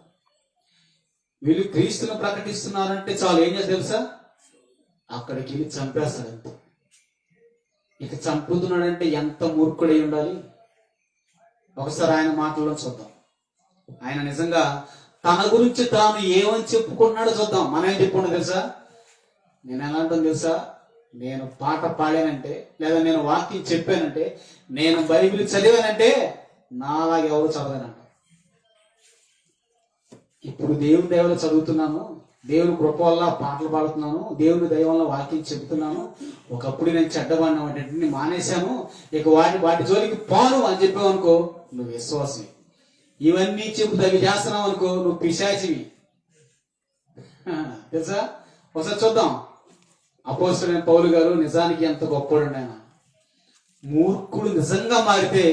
వీళ్ళు క్రీస్తును ప్రకటిస్తున్నారంటే చాలు, ఏం చేసి తెలుసా? అక్కడికి వెళ్ళి చంపేస్తాడు. ఎంత ఇక చంపుతున్నాడంటే ఎంత మూర్ఖుడై ఉండాలి. ఒకసారి ఆయన మాటల్లో చూద్దాం. ఆయన నిజంగా తన గురించి తాను ఏమని చెప్పుకున్నాడో చూద్దాం. మనం ఏం చెప్పుకున్నా తెలుసా? నేను ఎలా అంటాను తెలుసా? నేను పాట పాడానంటే, లేదా నేను వాక్యం చెప్పానంటే, నేను బైబిల్ చదివానంటే నాలాగే ఎవరు చదవానంట. ఇప్పుడు దేవుని దయవల్ల చదువుతున్నాను, దేవుని కృప వల్ల పాటలు పాడుతున్నాను, దేవుని దయ వల్ల వాక్యం చెబుతున్నాను. ఒకప్పుడు నేను చెడ్డవాడిన వాటిని మానేశాను, ఇక వాటి జోలికి పోను అని చెప్పావు అనుకో, నువ్వు విశ్వాసి. ఇవన్నీ చెబుతా అవి చేస్తున్నావు అనుకో, నువ్వు పిశాచివి. తెలుసా? ఒకసారి చూద్దాం. అపోస్తలుడైన పౌలు గారు నిజానికి ఎంత గొప్పవాడు. ఆయన మూర్ఖుడు నిజంగా మారితే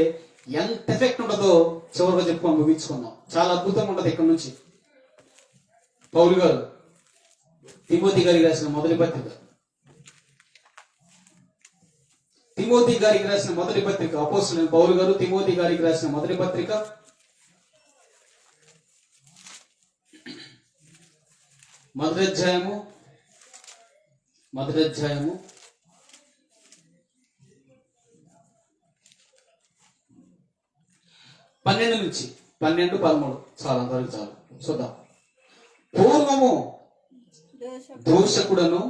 ఎంత ఎఫెక్ట్ ఉంటుందో చివరిగా చెప్పుకొని ముగించుకుందాం. చాలా అద్భుతంగా ఉంటుంది. ఇక్కడ నుంచి పౌలు గారు తిమోతి గారికి రాసిన మొదటి పత్రిక, తిమోతి గారికి రాసిన మొదటి పత్రిక, అపోస్తలుడైన పౌలు గారు తిమోతి గారికి రాసిన మొదటి పత్రిక 3 మొదటి అధ్యాయము 12 నుంచి 12, 13 చాలా అంతవరకు చాలు. చూద్దాం. పూర్వము దూషకుడను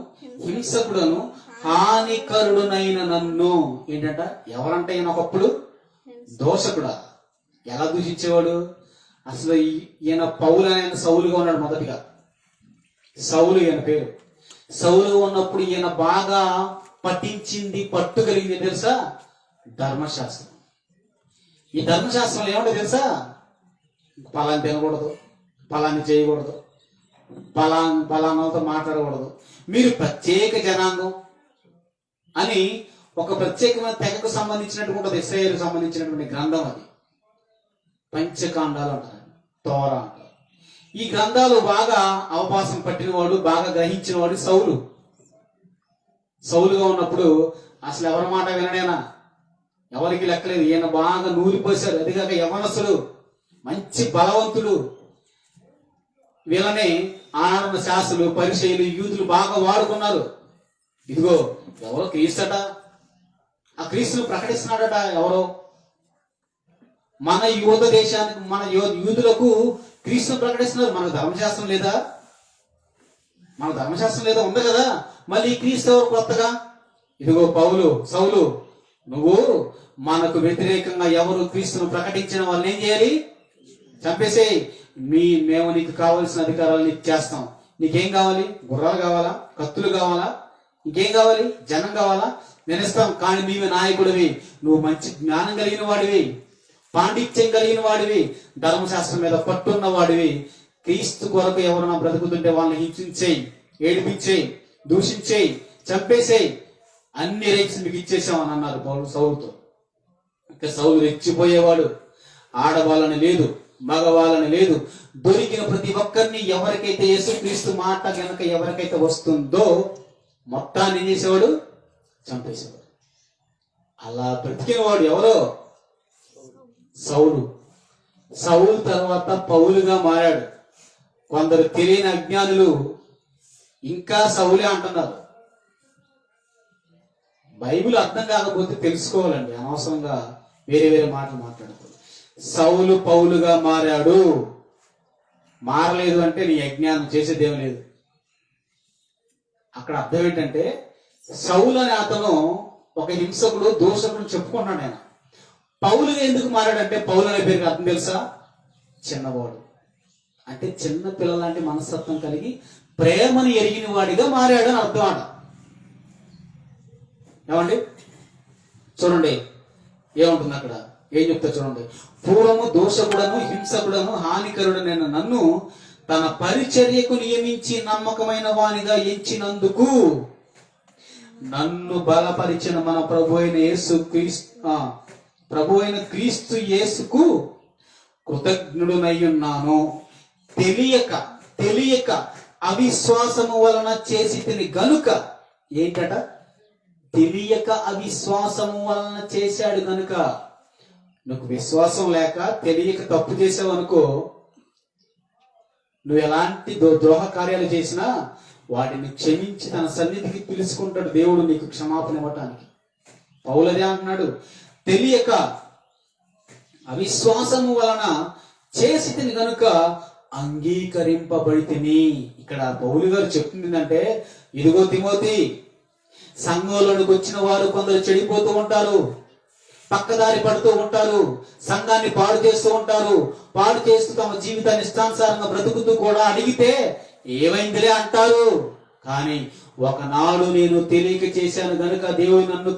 హింసకుడను హానికరుడునైన నన్ను. ఏంటంట? ఎవరంటే ఈయన ఒకప్పుడు దోషకుడా? ఎలా దూషించేవాడు? అసలు ఈయన పౌలు ఆయన సౌలుగా ఉన్నాడు. మొదటిగా సౌలు ఈయన పేరు. సౌలుగా ఉన్నప్పుడు ఈయన బాగా పఠించింది, పట్టు కలిగింది తెలుసా? ధర్మశాస్త్రం. ఈ ధర్మశాస్త్రంలో ఏమంటే తెలుసా? పలాన్ని తినకూడదు, పలాన్ని చేయకూడదు, పలానాతో మాట్లాడకూడదు, మీరు ప్రత్యేక జనాంగం అని ఒక ప్రత్యేకమైన తెగకు సంబంధించినట్టు ఉంటుంది. ఇశ్రాయేలుకు సంబంధించినటువంటి గ్రంథం అది. పంచకాండాలు అంటారు, తోరా అంటారు. ఈ గ్రంథాలు బాగా అవకాశం పట్టినవాడు, బాగా గ్రహించినవాడు సౌలు. సౌలుగా ఉన్నప్పుడు అసలు ఎవరి మాట వినడేనా? ఎవరికి లెక్కలేదు. ఈయన బాగా నూరిపోశారు. అదిగాక యవనసులు, మంచి బలవంతులు. వీళ్ళని ఆనాడున్న శాస్త్రులు, పరిచయులు, యూదులు బాగా వాడుకున్నారు. ఇదిగో ఎవరో క్రీస్తట, ఆ క్రీస్తును ప్రకటిస్తున్నాడట. ఎవరో మన యూద దేశానికి, మన యూదులకు క్రీస్తును ప్రకటిస్తున్నారు. మనకు ధర్మశాస్త్రం లేదా? మన ధర్మశాస్త్రం లేదా? ఉంది కదా. మళ్ళీ క్రీస్తు ఎవరు కొత్తగా? ఇదిగో సౌలు, నువ్వు మనకు వ్యతిరేకంగా ఎవరు క్రీస్తును ప్రకటించిన వాళ్ళని ఏం చేయాలి? చంపేసేయి. మేము నీకు కావాల్సిన అధికారాలు నీకు చేస్తాం. నీకేం కావాలి? గుర్రాలు కావాలా? కత్తులు కావాలా? ఇంకేం కావాలి? జనం కావాలా? నేను ఇస్తాం. కానీ నీవే నాయకుడివి, నువ్వు మంచి జ్ఞానం కలిగిన వాడివి, పాండిత్యం కలిగిన వాడివి, ధర్మశాస్త్రం మీద పట్టున్న వాడివి. క్రీస్తు కొరకు ఎవరైనా బ్రతుకుతుంటే వాళ్ళని హింసించేయి, ఏడిపించేయి, దూషించేయి, చంపేసేయి, అన్ని రైట్స్ మీకు ఇచ్చేసామని అన్నారు సౌలుతో. ఇంకా సౌలు రెచ్చిపోయేవాడు. ఆడవాళ్ళని లేదు, మగవాళ్ళని లేదు, దొరికిన ప్రతి ఒక్కరిని ఎవరికైతే యేసుక్రీస్తు మాట కనుక ఎవరికైతే వస్తుందో మొత్తాన్ని ఏం చేసేవాడు? చంపేసేవాడు. అలా బ్రతికిన వాడు ఎవరో? సౌలు. సౌలు తర్వాత పౌలుగా మారాడు. కొందరు తెలియని అజ్ఞానులు ఇంకా సౌలే అంటున్నారు. బైబిల్ అర్థం కాకపోతే తెలుసుకోవాలండి, అనవసరంగా వేరే వేరే మాటలు మాట్లాడతారు. సౌలు పౌలుగా మారాడు. మారలేదు అంటే నీ అజ్ఞానం చేసేదేం లేదు. అక్కడ అర్థం ఏంటంటే, సౌలు అనే అతను ఒక హింసకుడు, దోషకుడు చెప్పుకుంటున్నాడు. ఆయన పౌలుగా ఎందుకు మారాడంటే, పౌలు అనే పేరుకి అర్థం తెలుసా? చిన్నవాడు. అంటే చిన్న పిల్లలాంటి మనస్తత్వం కలిగి ప్రేమను ఎరిగిన వాడిగా మారాడు అని అర్థం అట. ఏమండి చూడండి ఏముంటుంది అక్కడ, ఏం చెప్తా చూడండి. పూర్వము దోషకుడను హింసకుడను హానికరుడనైన నన్ను తన పరిచర్యకు నియమించి నమ్మకమైన వానిగా ఎంచినందుకు నన్ను బలపరిచిన మన ప్రభు అయిన క్రీస్తు యేసుకు కృతజ్ఞుడునయ్యున్నాను. తెలియక అవిశ్వాసము వలన చేసి తిని గనుక. ఏంటట? తెలియక అవిశ్వాసము వలన చేశాడు గనుక. నువ్వు విశ్వాసం లేక తెలియక తప్పు చేసావు అనుకో, నువ్వు ఎలాంటి ద్రోహ కార్యాలు చేసినా వాటిని క్షమించి తన సన్నిధికి పిలుచుకుంటాడు దేవుడు నీకు క్షమాపణ ఇవ్వటానికి. పౌలదే అంటున్నాడు, తెలియక అవిశ్వాసము వలన చేసి తిని గనుక అంగీకరింపబడితిని. ఇక్కడ పౌలు గారు చెప్తుందంటే, ఇదిగో తిమోతి, సంఘంలోనికి వచ్చిన వారు కొందరు చెడిపోతూ ఉంటారు, పక్కదారి పడుతూ ఉంటారు, సంఘాన్ని పాడు చేస్తూ ఉంటారు. పాడు చేస్తూ తమ జీవితాన్ని ఇష్టానుసారంగా బ్రతుకుతూ కూడా అడిగితే ఏమైందిలే అంటారు. కానీ ఒకనాడు నేను తెలియక చేశాను గనుక దేవుడు నన్ను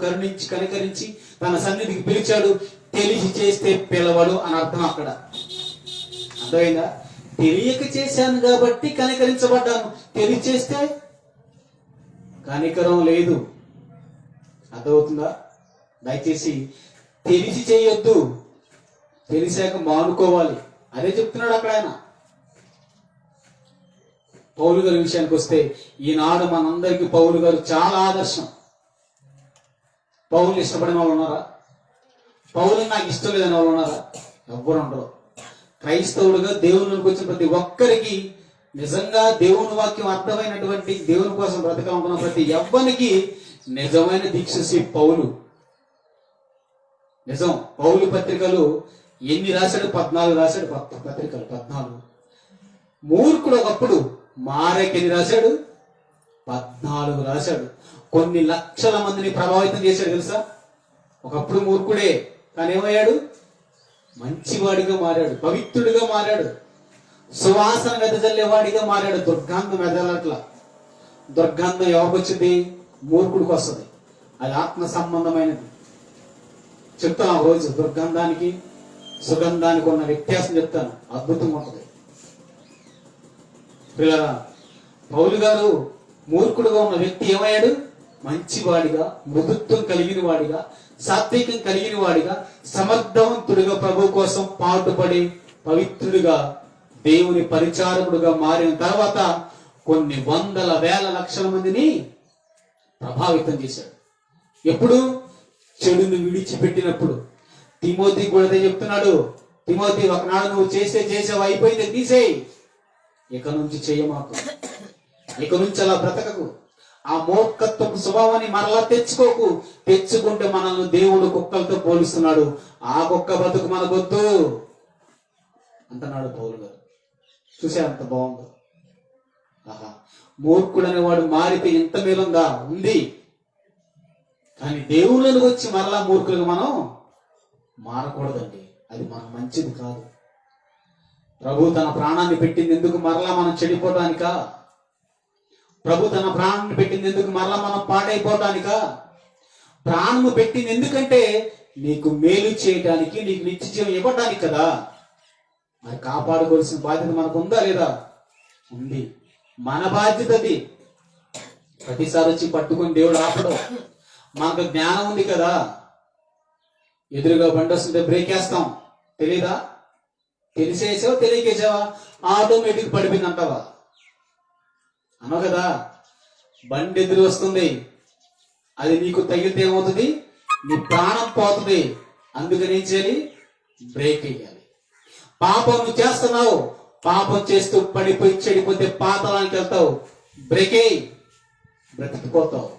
కనికరించి తన సన్నిధికి పిలిచాడు. తెలిసి చేస్తే పిలవడు అని అర్థం. అక్కడ అర్థమైందా? తెలియక చేశాను కాబట్టి కనికరించబడ్డాను, తెలిసి చేస్తే కనికరం లేదు. అర్థమవుతుందా? దయచేసి తెలిసి చేయొద్దు, తెలిసాక మానుకోవాలి. అదే చెప్తున్నాడు అక్కడ ఆయన. పౌలు గారి విషయానికి వస్తే, ఈనాడు మనందరికీ పౌలు గారు చాలా ఆదర్శం. పౌలు ఇష్టపడిన వాళ్ళు ఉన్నారా? పౌలు నాకు ఇష్టం లేదని వాళ్ళు ఉన్నారా? ఎవ్వరు ఉండరు. క్రైస్తవుడుగా దేవుళ్ళకి వచ్చిన ప్రతి ఒక్కరికి నిజంగా దేవుని వాక్యం అర్థమైనటువంటి దేవుని కోసం బ్రతకాలనుకున్న ప్రతి ఎవ్వనికి నిజమైన దీక్షసి పౌలు. నిజం, పౌలు పత్రికలు ఎన్ని రాశాడు? 14 రాశాడు. పత్రికలు 14. మూర్ఖుడు ఒకప్పుడు మారేకి ఎన్ని రాశాడు? 14 రాశాడు. కొన్ని లక్షల మందిని ప్రభావితం చేశాడు తెలుసా. ఒకప్పుడు మూర్ఖుడే, కానీ ఏమయ్యాడు? మంచివాడిగా మారాడు, పవిత్రుడిగా మారాడు, సువాసన వెదజల్లేవాడిగా మారాడు. దుర్గంధం వెదలట్ల. దుర్గంధం ఎవరికి వచ్చింది? మూర్ఖుడికి వస్తుంది. అది ఆత్మ సంబంధమైనది. చెప్తాను ఆ రోజు దుర్గంధానికి సుగంధానికి ఉన్న వ్యత్యాసం చెప్తాను. అద్భుతంగా ఉంటుంది. పిల్లరా, పౌలు గారు మూర్ఖుడుగా ఉన్న వ్యక్తి ఏమయ్యాడు? మంచివాడిగా, మృదుత్వం కలిగిన వాడిగా, సాత్వికం కలిగిన వాడిగా, సమర్థవంతుడిగా, ప్రభు కోసం పాటుపడి పవిత్రుడిగా, దేవుని పరిచారకుడుగా మారిన తర్వాత కొన్ని వందల వేల లక్షల మందిని ప్రభావితం చేశాడు. ఎప్పుడు? చెడును విడిచిపెట్టినప్పుడు. తిమోతి కూడా అదే చెప్తున్నాడు. తిమోతి, ఒకనాడు నువ్వు చేసావు, అయిపోయింది, తీసేయి, ఇక నుంచి చెయ్యమాకు, ఇక నుంచి అలా బ్రతకకు, ఆ మూర్ఖత్వపు స్వభావాన్ని మరలా తెచ్చుకోకు. తెచ్చుకుంటే మనల్ని దేవుడు కుక్కలతో పోలుస్తున్నాడు. ఆ కుక్క బతుకు మనకొద్దు అంటున్నాడు పౌలు గారు. చూసే అంత బాగుంది. ఆహా, మూర్ఖుడనే వాడు మారితే ఎంత మేలుందా? ఉంది. కానీ దేవుళ్ళని వచ్చి మరలా మూర్ఖులుగా మనం మారకూడదండి. అది మనకు మంచిది కాదు. ప్రభు తన ప్రాణాన్ని పెట్టింది ఎందుకు? మరలా మనం చెడిపోవడానికా? ప్రభు తన ప్రాణాన్ని పెట్టింది ఎందుకు? మరలా మనం పాడైపోవడానికా? ప్రాణము పెట్టింది ఎందుకంటే నీకు మేలు చేయడానికి, నీకు నిత్య జీవం ఇవ్వడానికి కదా. మరి కాపాడుకోవాల్సిన బాధ్యత మనకు ఉందా లేదా? ఉంది. మన బాధ్యత అది. ప్రతిసారి వచ్చి పట్టుకొని దేవుడు ఆపడం. మనకు జ్ఞానం ఉంది కదా. ఎదురుగా బండి వస్తుంటే బ్రేక్ వేస్తాం, తెలీదా? తెలిసేసావా తెలియకేసావా? ఆటోమేటిక్ పడిపోయింది అంటావా? అనవు కదా. బండి ఎదురు వస్తుంది, అది నీకు తగిలితే ఏమవుతుంది? నీ ప్రాణం పోతుంది. అందుకని ఏం చేయాలి? బ్రేక్ వేయాలి. పాపం నువ్వు చేస్తున్నావు, పాపం చేస్తూ పడిపోయి చెడిపోతే పాతాళానికి వెళ్తావు. బ్రేక్ వేయి, బ్రతికిపోతావు.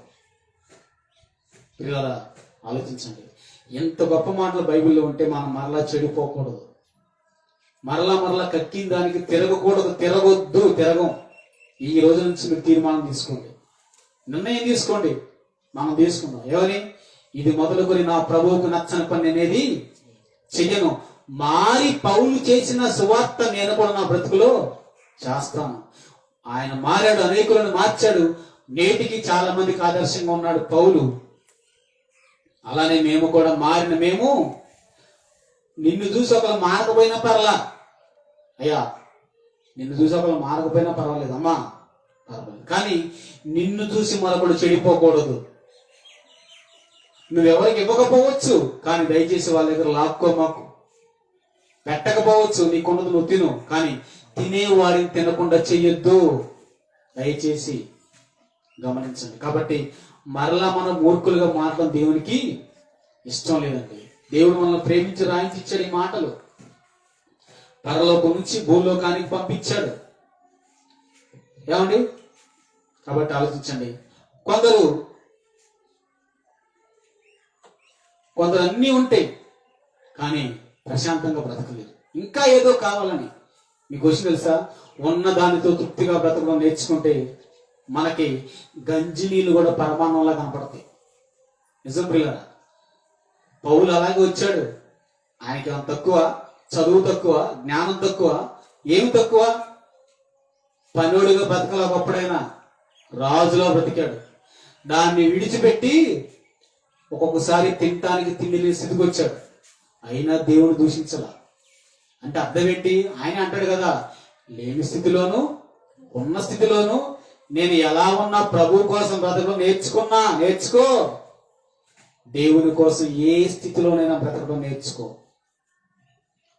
పిల్లలా ఆలోచించండి. ఎంత గొప్ప మాటలు బైబిల్లో ఉంటే మనం మరలా చెడిపోకూడదు. మరలా కక్కిన దానికి తిరగకూడదు, తిరగం. ఈ రోజు నుంచి మీరు తీర్మానం తీసుకోండి, నిర్ణయం తీసుకోండి. మనం తీసుకుందాం. ఎవరి? ఇది మొదలుకొని నా ప్రభువుకు నచ్చని పని అనేది చెయ్యను. మారి పౌలు చేసిన సువార్త నేను కూడా నా బ్రతుకులో చేస్తాను. ఆయన మారాడు, అనేకులను మార్చాడు. నేటికి చాలా మందికి ఆదర్శంగా ఉన్నాడు పౌలు. అలానే మేము కూడా మారిన మేము, నిన్ను చూసి ఒకరు మారకపోయినా పర్లా అయ్యా, నిన్ను చూసి ఒకరు మారకపోయినా పర్వాలేదు అమ్మా, పర్వాలేదు. కానీ నిన్ను చూసి మరొకడు చెడిపోకూడదు. నువ్వెవరికి ఇవ్వకపోవచ్చు, కానీ దయచేసి వాళ్ళ దగ్గర లాక్కోమాకు. పెట్టకపోవచ్చు, నీకున్నది నువ్వు తిను, కానీ తినేవాడిని తినకుండా చెయ్యొద్దు. దయచేసి గమనించండి. కాబట్టి మరలా మనం మూర్ఖులుగా మారడం దేవునికి ఇష్టం లేదండి. దేవుడు మనల్ని ప్రేమించి రాయించి ఇచ్చాడు ఈ మాటలు. పరలోకం నుంచి భూలోకానికి పంపించాడు. ఏమండి? కాబట్టి ఆలోచించండి. కొందరు అన్నీ ఉంటాయి, కానీ ప్రశాంతంగా బ్రతకలేదు. ఇంకా ఏదో కావాలని. మీకు విషయం తెలుసా? ఉన్న దానితో తృప్తిగా బ్రతకడం నేర్చుకుంటే మనకి గంజి నీళ్ళు కూడా పరమాన్నంలా కనపడతాయి. నిజం పిల్లరా, పౌలు అలాగే వచ్చాడు. ఆయనకి ఏమైనా తక్కువ? చదువు తక్కువ? జ్ఞానం తక్కువ? ఏమి తక్కువ? పనుడుగా బ్రతకలా. ఒకప్పుడైనా రాజులో బ్రతికాడు. దాన్ని విడిచిపెట్టి ఒక్కొక్కసారి తినటానికి తిండి లేని స్థితికి వచ్చాడు. అయినా దేవుని దూషించలా. అంటే అర్థం ఏంటి? ఆయన అంటాడు కదా, లేని స్థితిలోను ఉన్న స్థితిలోను నేను ఎలా ఉన్నా ప్రభు కోసం బ్రతకడం నేర్చుకో. దేవుని కోసం ఏ స్థితిలోనైనా బ్రతకడం నేర్చుకో.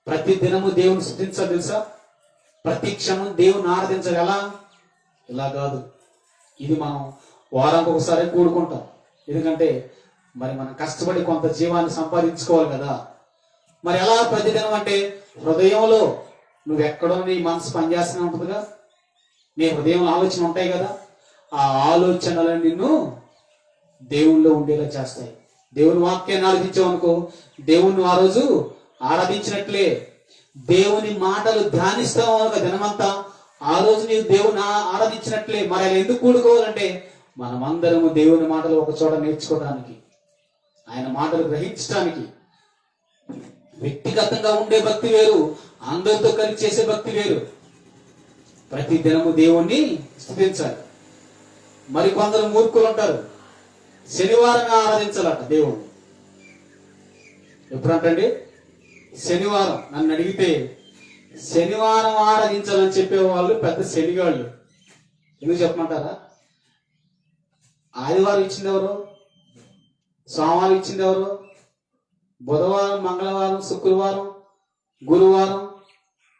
ప్రతి దినము దేవుని స్తుతించాలి తెలుసా? ప్రతి క్షణం దేవుని ఆరాధించాలి. ఎలా? ఇలా కాదు. ఇది మనం వారానికి ఒకసారి కూడుకుంటాం. ఎందుకంటే మరి మనం కష్టపడి కొంత జీవాన్ని సంపాదించుకోవాలి కదా. మరి ఎలా ప్రతిదినం అంటే హృదయంలో నువ్వెక్కడో నీ మనసు పనిచేస్తూనే ఉంటుందిగా. నీ హృదయంలో ఆలోచన ఉంటాయి కదా, ఆ ఆలోచనలు నిన్ను దేవుల్లో ఉండేలా చేస్తాయి. దేవుని వాక్యాన్ని ఆలోచించావనుకో, దేవుణ్ణి ఆ రోజు ఆరాధించినట్లే. దేవుని మాటలు ధ్యానిస్తావు అనుకో దినమంతా, ఆ రోజు నీవు దేవుని ఆరాధించినట్లే. మరి అలా ఎందుకు కూడుకోవాలంటే మనమందరము దేవుని మాటలు ఒక చోట నేర్చుకోవడానికి, ఆయన మాటలు గ్రహించడానికి. వ్యక్తిగతంగా ఉండే భక్తి వేరు, అందరితో కలిసి చేసే భక్తి వేరు. ప్రతి దినము దేవుణ్ణి స్తుతించాలి. మరి కొందరు మూర్ఖులు ఉంటారు, శనివారం ఆరాధించాలట దేవుణ్ణి. ఎప్పుడంటండి? శనివారం. నన్ను అడిగితే శనివారం ఆరాధించాలని చెప్పేవాళ్ళు పెద్ద శనిగాళ్ళు. ఎందుకు చెప్పమంటారా? ఆదివారం ఇచ్చింది ఎవరు? సోమవారం ఇచ్చింది ఎవరు? బుధవారం, మంగళవారం, శుక్రవారం, గురువారం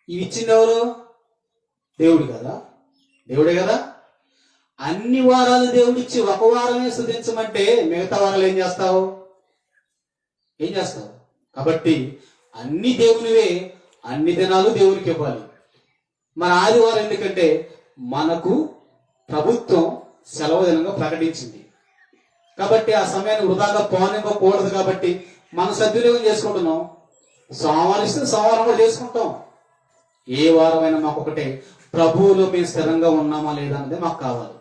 ఇవి ఇచ్చింది ఎవరు? దేవుడు కదా, దేవుడే కదా. అన్ని వారాలు దేవుడిచ్చి ఒక వారమే స్తుతించమంటే మిగతా వారాలు ఏం చేస్తావు? కాబట్టి అన్ని దేవునివే, అన్ని దినాలు దేవునికి ఇవ్వాలి. మన ఆదివారం ఎందుకంటే మనకు ప్రభుత్వం సెలవు దినంగా ప్రకటించింది కాబట్టి ఆ సమయాన్ని వృధాగా పోనివ్వకూడదు. కాబట్టి మనం సద్వినియోగం చేసుకుంటున్నాం. సోమవారం ఇస్తే సోమవారం కూడా చేసుకుంటాం. ఏ వారమైనా మాకు ఒకటే, ప్రభువులో మేము స్థిరంగా ఉన్నామా లేదా అన్నది మాకు కావాలి.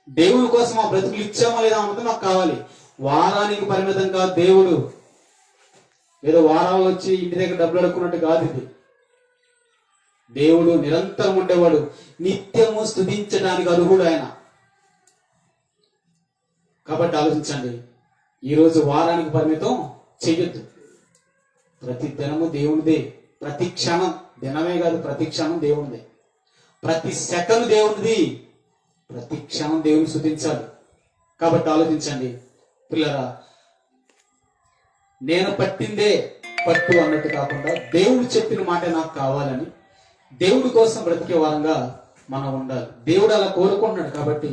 దేవుని కోసం ఆ బ్రతుకులు ఇచ్చామా లేదా అన్నది మాకు కావాలి. వారానికి పరిమితంగా దేవుడు ఏదో వారాలు వచ్చి ఇంటి దగ్గర డబ్బులు అడుక్కున్నట్టు కాదు ఇది. దేవుడు నిరంతరం ఉండేవాడు, నిత్యము స్తుతించడానికి అర్హుడు ఆయన. కాబట్టి ఆలోచించండి, ఈరోజు వారానికి పరిమితం చెయ్యొద్దు. ప్రతి దినము దేవునిదే, ప్రతి క్షణం, దినమే కాదు ప్రతి క్షణం దేవునిదే, ప్రతి సెకండ్ దేవునిది, ప్రతి క్షణం దేవుని స్తుతించాలి. కాబట్టి ఆలోచించండి పిల్లరా, నేను పట్టిందే పట్టు అన్నట్టు కాకుండా దేవుడు చెప్పిన మాట నాకు కావాలని దేవుడి కోసం బ్రతికే వారంగా మనం ఉండాలి. దేవుడు అలా కోరుకుంటున్నాడు. కాబట్టి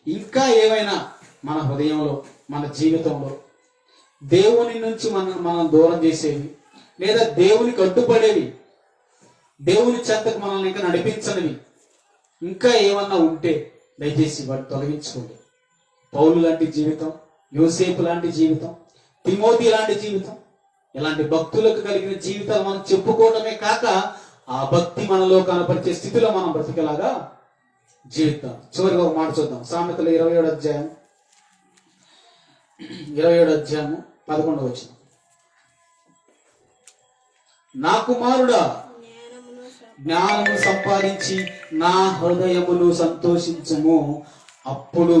ఇంకా ఏమైనా మన హృదయంలో, మన జీవితంలో దేవుని నుంచి మనం దూరం చేసేవి, లేదా దేవునికి అడ్డుపడేవి, దేవుని చెంతకు మనల్ని ఇంకా నడిపించనివి ఇంకా ఏమన్నా ఉంటే దయచేసి వాటిని తొలగించుకోండి. పౌలు లాంటి జీవితం, యోసేపు లాంటి జీవితం, తిమోతి లాంటి జీవితం, ఇలాంటి భక్తులకు కలిగిన జీవితాలు మనం చెప్పుకోవడమే కాక ఆ భక్తి మనలో కనపరిచే స్థితిలో మనం బ్రతికేలాగా జీవితం. చివరిగా ఒక మాట చూద్దాం. సామెతలు 27వ అధ్యాయం 11వ వచనం. నా కుమారుడా, జ్ఞానము సంపాదించి నా హృదయమును సంతోషించుము, అప్పుడు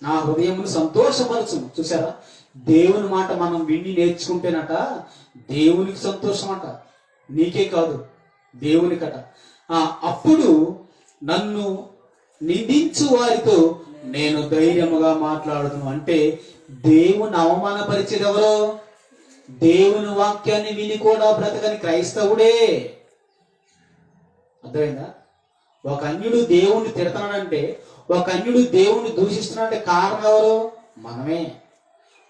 నా హృదయమును సంతోషపరచుము. చూసారా, దేవుని మాట మనం విని నేర్చుకుంటేనట దేవునికి సంతోషం అంట, నీకే కాదు దేవునికట. అప్పుడు నన్ను నిందించు వారితో నేను ధైర్యముగా మాట్లాడుతును. అంటే దేవుని అవమానపరిచేది ఎవరో? దేవుని వాక్యాన్ని విని కూడా బ్రతకని క్రైస్తవుడే. అర్థమైందా? ఒక అన్యుడు దేవుణ్ణి తిడతాడంటే, ఒక అన్యుడు దేవుణ్ణి దూషిస్తున్నాడంటే కారణం ఎవరు? మనమే.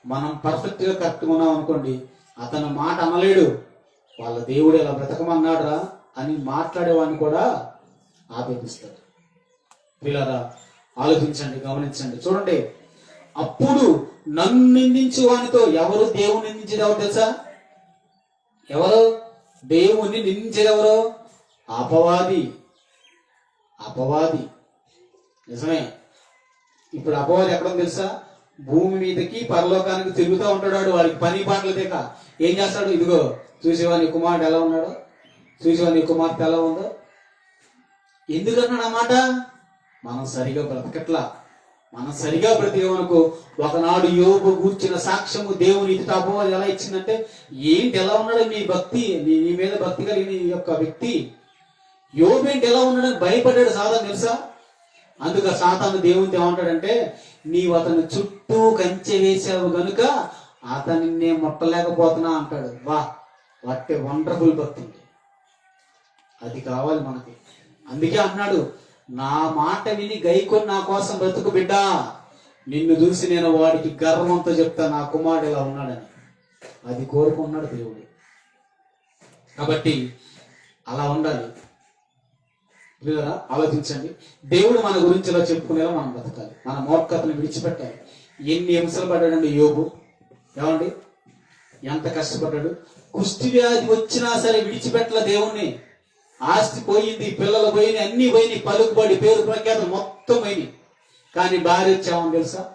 మనం పర్ఫెక్ట్ గా కరెక్ట్గా ఉన్నాం అనుకోండి, అతను మాట అనలేడు, వాళ్ళ దేవుడు ఎలా బ్రతకమన్నాడురా అని మాట్లాడేవాడిని కూడా ఆపేపిస్తాడు. పిల్లరా ఆలోచించండి, గమనించండి, చూడండి. అప్పుడు నన్ను నిందించు వానితో, ఎవరు దేవుని నిందించేది ఎవరు తెలుసా? ఎవరు దేవుణ్ణి నిందించేది ఎవరు? అపవాది. నిజమే. ఇప్పుడు అపవాది ఎక్కడో తెలుసా? భూమి మీదకి పరలోకానికి తిరుగుతూ ఉంటాడు. వాడికి పని పాటలు దేక ఏం చేస్తాడు? ఇదిగో చూసేవా నీ కుమారుడు ఎలా ఉన్నాడు, చూసేవా నీ కుమార్తె ఎలా ఉందో. ఎందుకన్నాడు అన్నమాట? మనం సరిగా బ్రతకట్లా. మనం సరిగా బ్రతికేమనుకో, ఒకనాడు యోబు కూర్చిన సాక్ష్యము దేవుని ఇది అపవాది ఎలా ఇచ్చిందంటే, ఏంటి ఎలా ఉన్నాడు నీ భక్తి, నీ మీద భక్తి కలిగిన ఈ యొక్క వ్యక్తి యోబు ఏంటి ఎలా ఉన్నాడని భయపడ్డాడు సాతాను, తెలుసా? అందుకు సాతాను దేవునితో ఏమంటాడంటే, నీవు అతని చుట్టూ కంచె వేసావు గనుక అతన్ని నేను ముట్టలేకపోతున్నా అంటాడు. వాట్ ఏ వండర్ఫుల్ భక్తి. అది కావాలి మనకి. అందుకే అన్నాడు, నా మాట విని గైకొని నా కోసం బ్రతుకు బిడ్డా, నిన్ను చూసి నేను వాడికి గర్వంతో చెప్తా నా కుమారుడు ఇలా ఉన్నాడని. అది కోరుకున్నాడు దేవుడు. కాబట్టి అలా ఉండాలి. ప్రియులారా, ఆలోచించండి. దేవుడు మన గురించి ఇలా చెప్పుకునేలా మనం బతకాలి. మన మూర్ఖతను విడిచిపెట్టాలి. ఎన్ని హింసలు పడ్డాడండి యోబు, ఏమండి? ఎంత కష్టపడ్డాడు. కుష్టి వ్యాధి వచ్చినా సరే విడిచిపెట్టల దేవుణ్ణి. ఆస్తి పోయింది, పిల్లలు పోయినాయి, అన్ని పోయినాయి, పలుకుబడి, పేరు ప్రఖ్యాతం మొత్తం పోయినాయి. కానీ భార్య వచ్చామని తెలుసా?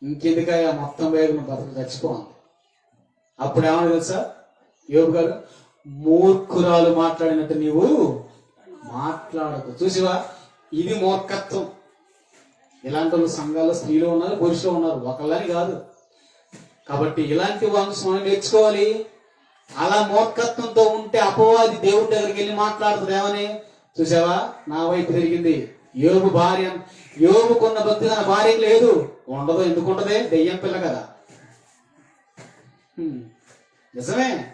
ఇంకెందుకయ్యా మొత్తం వేగం బతుకు చచ్చిపోవాలి. అప్పుడు ఏమన్నా తెలుసా యోబు గారు? మూర్ఖురాలు మాట్లాడినట్టు నీవు మాట్లాడకు. చూసివా, ఇది మూర్ఖత్వం. ఇలాంటి వాళ్ళు సంఘాల్లో స్త్రీలు ఉన్నారు, పురుషులు ఉన్నారు, ఒకళ్ళని కాదు. కాబట్టి ఇలాంటి వంశం మనం నేర్చుకోవాలి. అలా మూర్ఖత్వంతో ఉంటే అపవాది దేవుడి దగ్గరికి వెళ్ళి మాట్లాడుతుంది. ఏమని? చూసావా, నా వైపు తిరిగింది. యోబు భార్య, యోబుకున్న భక్తి తన భార్యకి లేదు. ఉండదు. ఎందుకు ఉండదే? దెయ్యం పిల్ల కదా. నిజమే.